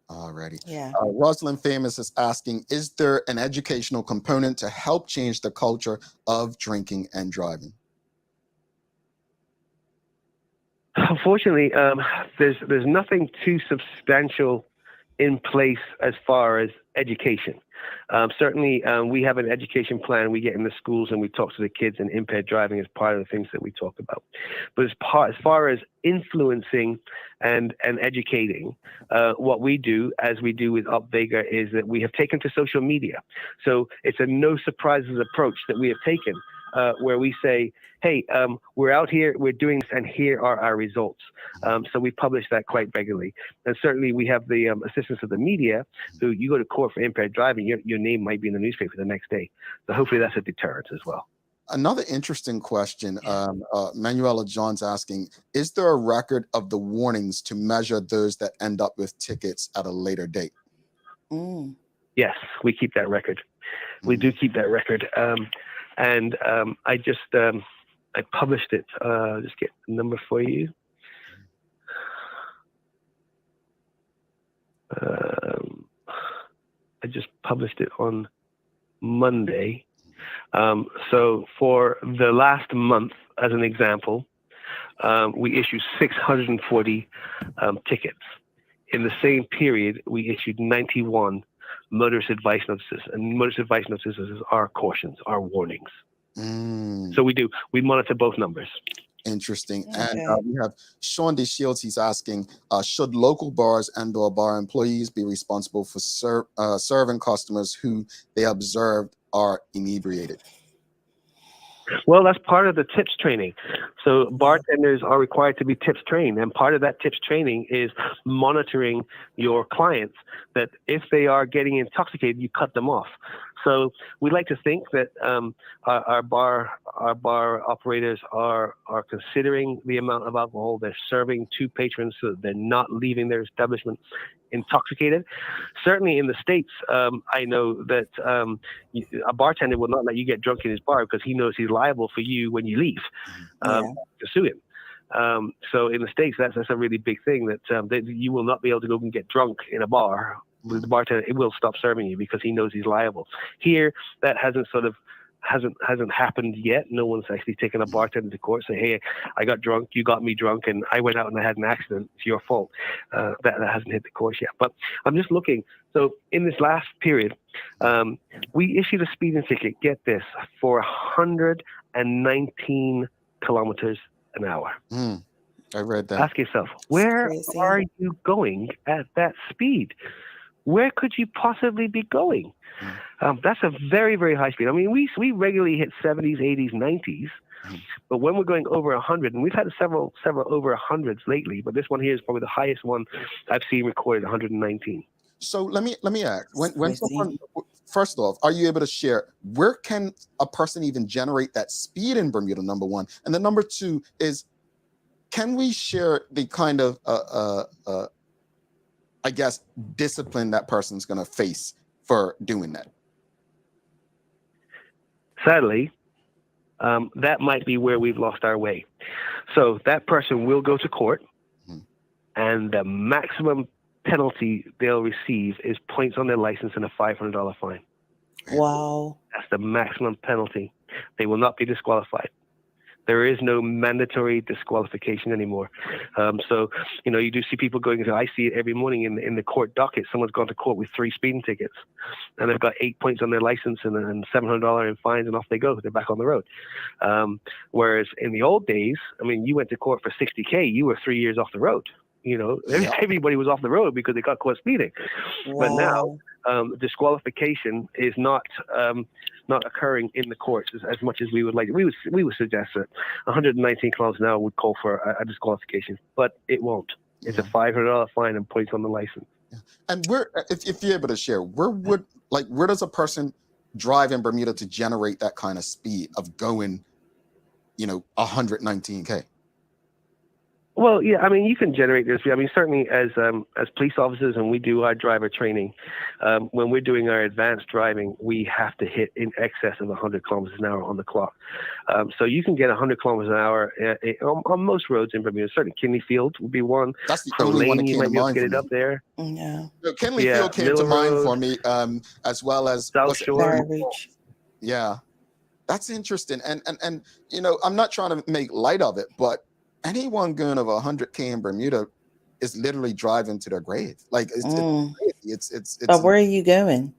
Alrighty. Yeah. Rosalind Famous is asking, is there an educational component to help change the culture of drinking and driving? Unfortunately, there's nothing too substantial in place as far as education. Certainly, we have an education plan. We get in the schools and we talk to the kids, and impaired driving is part of the things that we talk about. But as far as influencing and educating, what we do, as we do with Op Vega, is that we have taken to social media. So it's a no surprises approach that we have taken, where we say, hey, we're out here, we're doing this, and here are our results. So we publish that quite regularly. And certainly we have the assistance of the media, who you go to court for impaired driving, your name might be in the newspaper the next day. So hopefully that's a deterrent as well. Another interesting question, Manuela John's asking, is there a record of the warnings to measure those that end up with tickets at a later date? Yes, we keep that record. We do keep that record. And I just, I published it. Just get the number for you. I just published it on Monday. So for the last month, as an example, we issued 640 tickets. In the same period, we issued 91 motorist advice notices, and motorist advice notices are cautions, are warnings. So we monitor both numbers. Interesting. Okay. And we have Sean D. Shields. He's asking, should local bars and/or bar employees be responsible for serving customers who they observed are inebriated? Well, that's part of the tips training. So bartenders are required to be tips trained, and part of that tips training is monitoring your clients, that if they are getting intoxicated, you cut them off. So we like to think that our bar operators are considering the amount of alcohol they're serving to patrons, so that they're not leaving their establishment intoxicated. Certainly in the States, I know that a bartender will not let you get drunk in his bar because he knows he's liable for you when you leave to sue him. So in the States, that's a really big thing, that you will not be able to go and get drunk in a bar. The bartender, it will stop serving you because he knows he's liable. Here, that hasn't happened yet. No one's actually taken a bartender to court, say, hey, I got drunk, you got me drunk, and I went out and I had an accident. It's your fault. That hasn't hit the courts yet. But I'm just looking. So in this last period, we issued a speeding ticket, get this, for 119 kilometers an hour. I read that. Ask yourself, where are you going at that speed? Where could you possibly be going? That's a very, very high speed. I mean, we regularly hit 70s, 80s, 90s, but when we're going over 100, and we've had several over 100s lately, but this one here is probably the highest one I've seen recorded, 119. So let me ask, when someone, first off, are you able to share where can a person even generate that speed in Bermuda, number one? And then number two is, can we share the kind of I guess, discipline that person's going to face for doing that? Sadly, that might be where we've lost our way. So that person will go to court, and the maximum penalty they'll receive is points on their license and a $500 fine. Wow. That's the maximum penalty. They will not be disqualified. There is no mandatory disqualification anymore. So, you do see people going, I see it every morning in the court docket. Someone's gone to court with 3 speeding tickets, and they've got 8 points on their license and $700 in fines, and off they go. They're back on the road. Whereas in the old days, I mean, you went to court for $60K, you were 3 years off the road. Everybody was off the road because they got caught speeding. Wow. But now, disqualification is not occurring in the courts as much as we would like. We would suggest that 119 kilometers an hour would call for a disqualification, but it won't. It's a $500 fine and points on the license. And if you're able to share, where does a person drive in Bermuda to generate that kind of speed of going, 119K? Well, yeah, I mean, you can generate this. I mean, certainly as police officers, and we do our driver training, when we're doing our advanced driving, we have to hit in excess of 100 kilometers an hour on the clock. So you can get 100 kilometers an hour on most roads in Bermuda. Certainly, Kinley Field would be one. That's the only one that you came might to be able mind to get for it me. up there. Yeah. So Kinley Field came to mind for me, as well as South Shore. Yeah, that's interesting. And I'm not trying to make light of it, but anyone going over 100K in Bermuda is literally driving to their grave. Like it's But where are you going?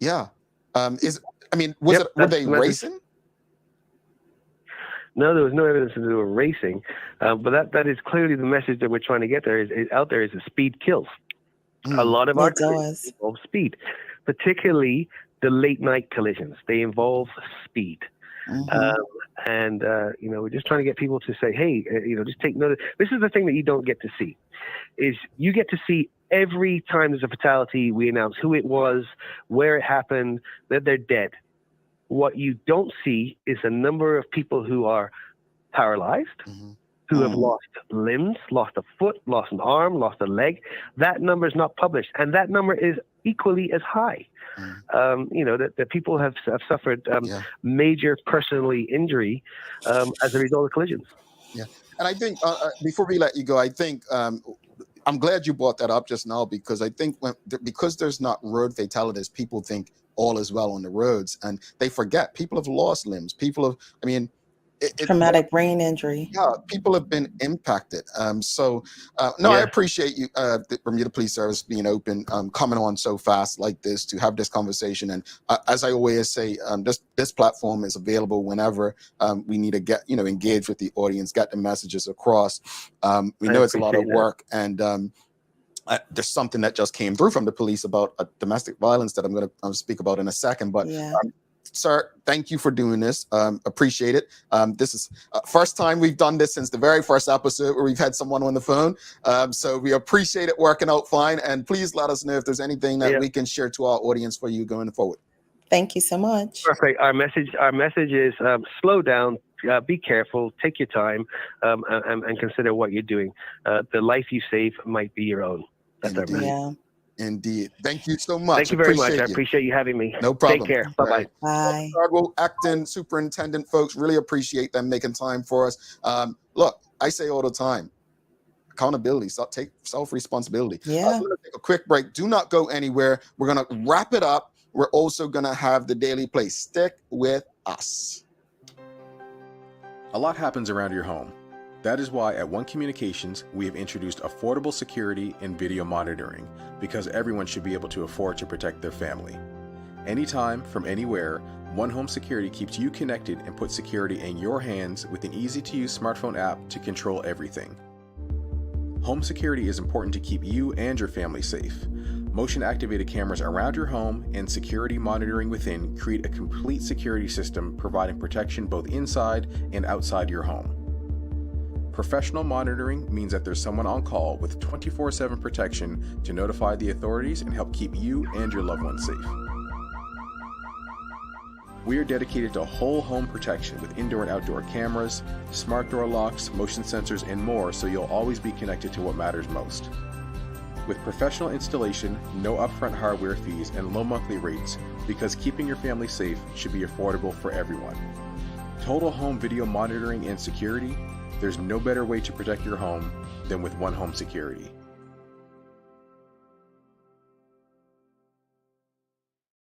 Yeah. Were they racing? No, there was no evidence that they were racing. But that is clearly the message that we're trying to get there is out there is that speed kills. A lot of our collisions involve speed, particularly the late night collisions. They involve speed. We're just trying to get people to say, hey, just take note. This is the thing that you don't get to see, is you get to see every time there's a fatality, we announce who it was, where it happened, that they're dead. What you don't see is a number of people who are paralyzed, who have lost limbs, lost a foot, lost an arm, lost a leg. That number is not published, and that number is equally as high. That people have suffered major personally injury as a result of collisions. Yeah, and I think before we let you go, I think I'm glad you brought that up just now, because I think because there's not road fatalities, people think all is well on the roads, and they forget people have lost limbs. Traumatic brain injury. Yeah, people have been impacted. I appreciate you, the Bermuda Police Service, being open, coming on so fast like this to have this conversation. And as I always say, this platform is available whenever we need to get engage with the audience, get the messages across. We know it's a lot of work, and there's something that just came through from the police about domestic violence that I'm going to speak about in a second. But sir, thank you for doing this. Appreciate it. This is first time we've done this since the very first episode where we've had someone on the phone. So we appreciate it working out fine. And please let us know if there's anything that we can share to our audience for you going forward. Thank you so much. Perfect. Our message is slow down. Be careful. Take your time, and consider what you're doing. The life you save might be your own. That's our message. Indeed. Thank you so much. Thank you very much. I appreciate you having me. No problem. Take care. Bye-bye. Bye. Cardwell, acting superintendent folks, really appreciate them making time for us. Look, I say all the time, accountability, take self-responsibility. Yeah. We're going to take a quick break. Do not go anywhere. We're going to wrap it up. We're also going to have the Daily Play. Stick with us. A lot happens around your home. That is why at One Communications, we have introduced affordable security and video monitoring, because everyone should be able to afford to protect their family. Anytime, from anywhere, One Home Security keeps you connected and puts security in your hands with an easy-to-use smartphone app to control everything. Home security is important to keep you and your family safe. Motion-activated cameras around your home and security monitoring within create a complete security system providing protection both inside and outside your home. Professional monitoring means that there's someone on call with 24/7 protection to notify the authorities and help keep you and your loved ones safe. We are dedicated to whole home protection with indoor and outdoor cameras, smart door locks, motion sensors, and more, so you'll always be connected to what matters most. With professional installation, no upfront hardware fees, and low monthly rates, because keeping your family safe should be affordable for everyone. Total home video monitoring and security. There's no better way to protect your home than with One Home Security.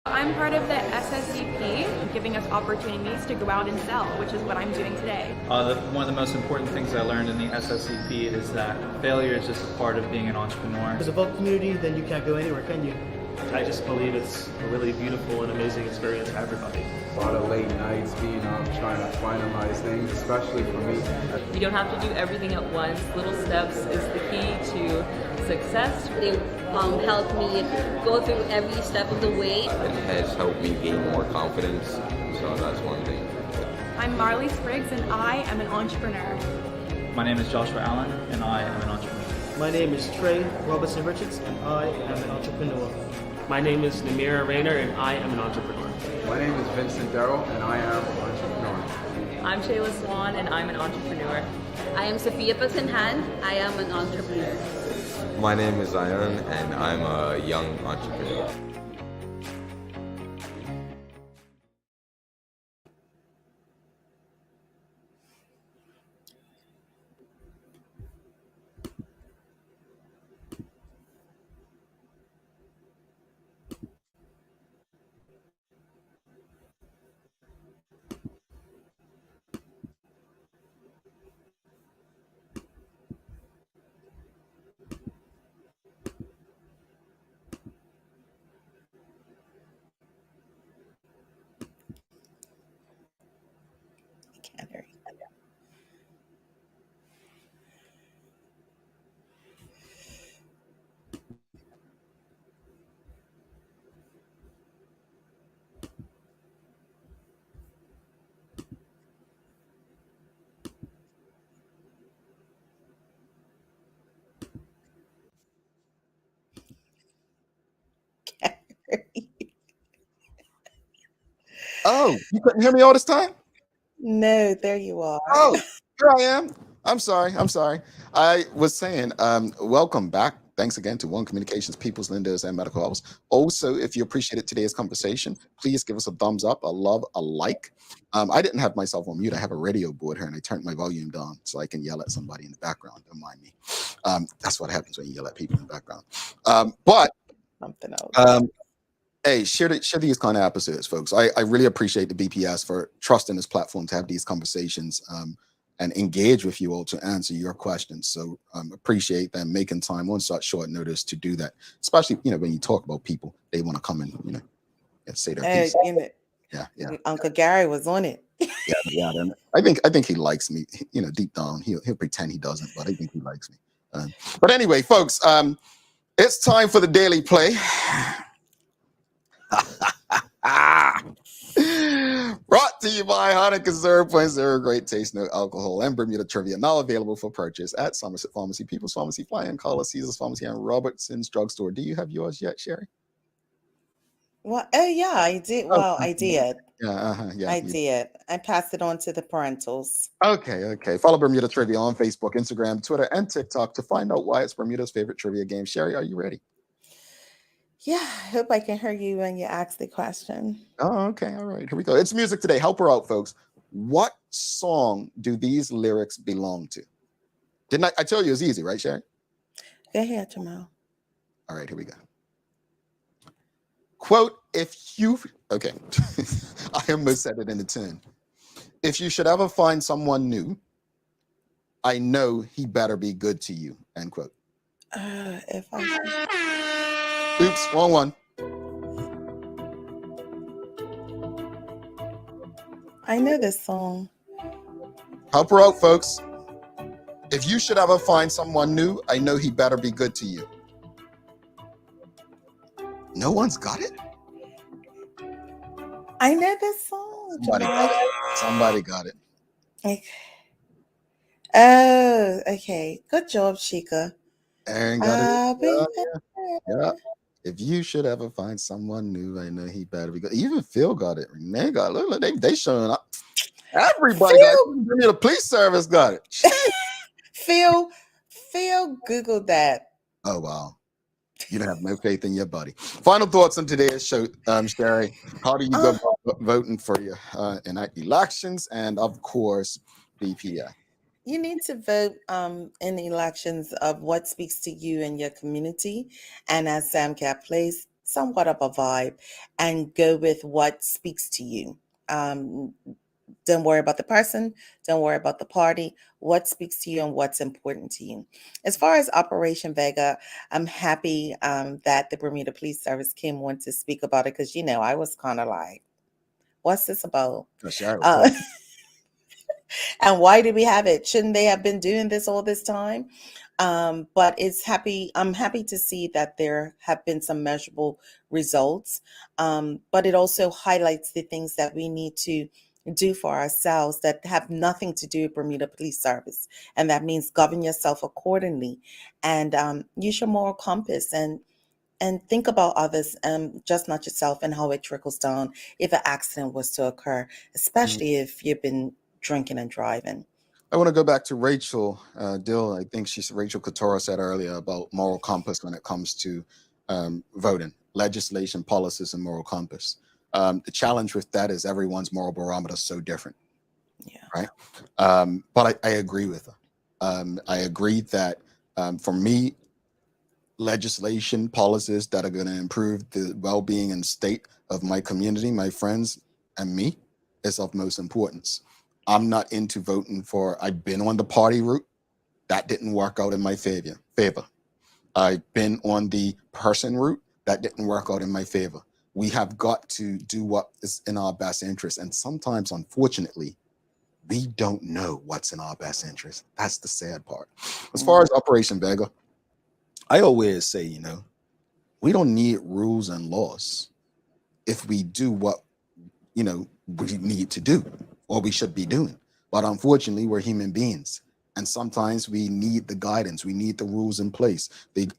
I'm part of the SSCP, giving us opportunities to go out and sell, which is what I'm doing today. One of the most important things I learned in the SSCP is that failure is just a part of being an entrepreneur. As a vote community, then you can't go anywhere, can you? I just believe it's a really beautiful and amazing experience for everybody. A lot of late nights being up, trying to finalize things, especially for me. You don't have to do everything at once. Little steps is the key to success. They helped me go through every step of the way. It has helped me gain more confidence, so that's one thing. I'm Marley Spriggs, and I am an entrepreneur. My name is Joshua Allen, and I am an entrepreneur. My name is Trey Robertson Richards, and I am an entrepreneur. My name is Namira Rayner, and I am an entrepreneur. My name is Vincent Darrell, and I am an entrepreneur. I'm Shayla Swan, and I'm an entrepreneur. I am Sophia Paxenhan. I am an entrepreneur. My name is Zion, and I'm a young entrepreneur. Oh, you couldn't hear me all this time? No, there you are. Oh, here I am. I'm sorry. I was saying, welcome back. Thanks again to One Communications, People's Lenders, and Medical Office. Also, if you appreciated today's conversation, please give us a thumbs up, a love, a like. I didn't have myself on mute. I have a radio board here, and I turned my volume down so I can yell at somebody in the background. Don't mind me. That's what happens when you yell at people in the background. But something else. Hey, share these kind of episodes, folks. I really appreciate the BPS for trusting this platform to have these conversations and engage with you all to answer your questions. So appreciate them making time on such short notice to do that. Especially, when you talk about people, they want to come and, and say their piece. Yeah. Uncle Gary was on it. Yeah. I think he likes me. Deep down, he'll pretend he doesn't, but I think he likes me. But anyway, folks, it's time for the Daily Play. Brought to you by Hanukkah 0.0 Great Taste, No Alcohol, and Bermuda Trivia. Now available for purchase at Somerset Pharmacy, People's Pharmacy, Flying Collar, Caesar's Pharmacy, and Robertson's Drugstore. Do you have yours yet, Sherry? Well, yeah, I did. Well, I did. Yeah, I did. I passed it on to the parentals. Okay. Follow Bermuda Trivia on Facebook, Instagram, Twitter, and TikTok to find out why it's Bermuda's favorite trivia game. Sherry, are you ready? Yeah, I hope I can hear you when you ask the question. Oh, okay. All right. Here we go. It's music today. Help her out, folks. What song do these lyrics belong to? Didn't I tell you it's easy, right, Sherry? Go ahead, Jamal. All right, here we go. Quote, okay. I almost said it in a tune. If you should ever find someone new, I know he better be good to you, end quote. Oops, wrong one. I know this song. Help her out, folks. If you should ever find someone new, I know he better be good to you. No one's got it? I know this song. Somebody got it. Okay. Oh, okay. Good job, Sheikah. Aaron got it. Yeah. If you should ever find someone new, I know he better be good. Even Phil got it. Renee got it. Look, they showing up. Everybody got it. The police service got it. Phil Googled that. Oh, wow. You don't have no faith in your buddy. Final thoughts on today's show, Sherry. How do you go about voting for your elections and, of course, BPA? You need to vote in the elections of what speaks to you and your community. And as Sam Cap plays, somewhat of a vibe, and go with what speaks to you. Don't worry about the person. Don't worry about the party. What speaks to you and what's important to you. As far as Operation Vega, I'm happy that the Bermuda Police Service came on to speak about it because, I was kind of like, what's this about? And why do we have it? Shouldn't they have been doing this all this time? But I'm happy to see that there have been some measurable results. But it also highlights the things that we need to do for ourselves that have nothing to do with Bermuda Police Service. And that means govern yourself accordingly and use your moral compass and think about others, just not yourself, and how it trickles down if an accident was to occur, especially if you've been drinking and driving. I want to go back to Rachel Dill. I think Rachel Couture said earlier about moral compass when it comes to voting, legislation, policies, and moral compass. The challenge with that is everyone's moral barometer is so different. Yeah. Right. But I agree with her. I agree that for me, legislation, policies that are going to improve the well-being and state of my community, my friends, and me is of most importance. I'm not into voting I've been on the party route. That didn't work out in my favor. I've been on the person route. That didn't work out in my favor. We have got to do what is in our best interest. And sometimes, unfortunately, we don't know what's in our best interest. That's the sad part. As far as Operation Vega, I always say, we don't need rules and laws if we do what, we need to do or we should be doing. But unfortunately, we're human beings. And sometimes we need the guidance. We need the rules in place. If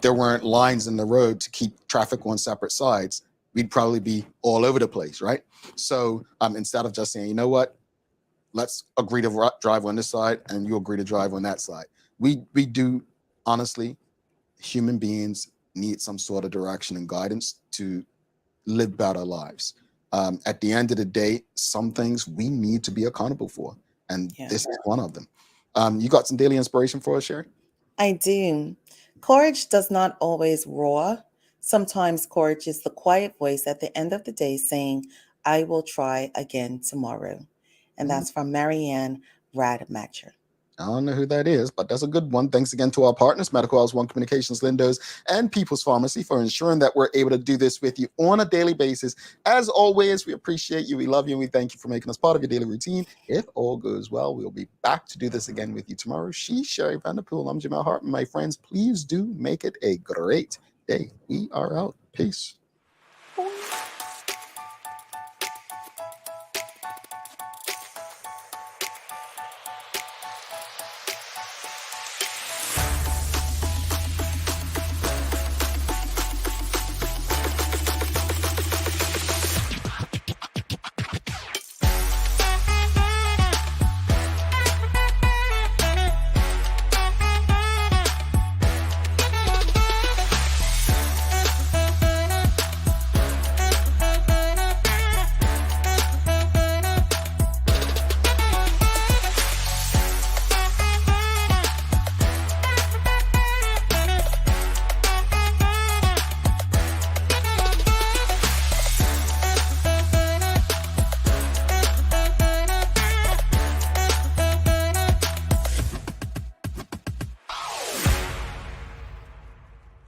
there weren't lines in the road to keep traffic on separate sides, we'd probably be all over the place, right? So instead of just saying, you know what, let's agree to drive on this side and you agree to drive on that side. We do honestly, human beings need some sort of direction and guidance to live better lives. At the end of the day, some things we need to be accountable for, and this is one of them. You got some daily inspiration for us, Sherry? I do. Courage does not always roar. Sometimes courage is the quiet voice at the end of the day saying, I will try again tomorrow. And that's from Marianne Rademacher. I don't know who that is, but that's a good one. Thanks again to our partners, Medical House One Communications, Lindos, and People's Pharmacy for ensuring that we're able to do this with you on a daily basis. As always, we appreciate you, we love you, and we thank you for making us part of your daily routine. If all goes well, we'll be back to do this again with you tomorrow. She's Sherry Vanderpool. I'm Jamel Hartman. My friends, please do make it a great day. We are out. Peace.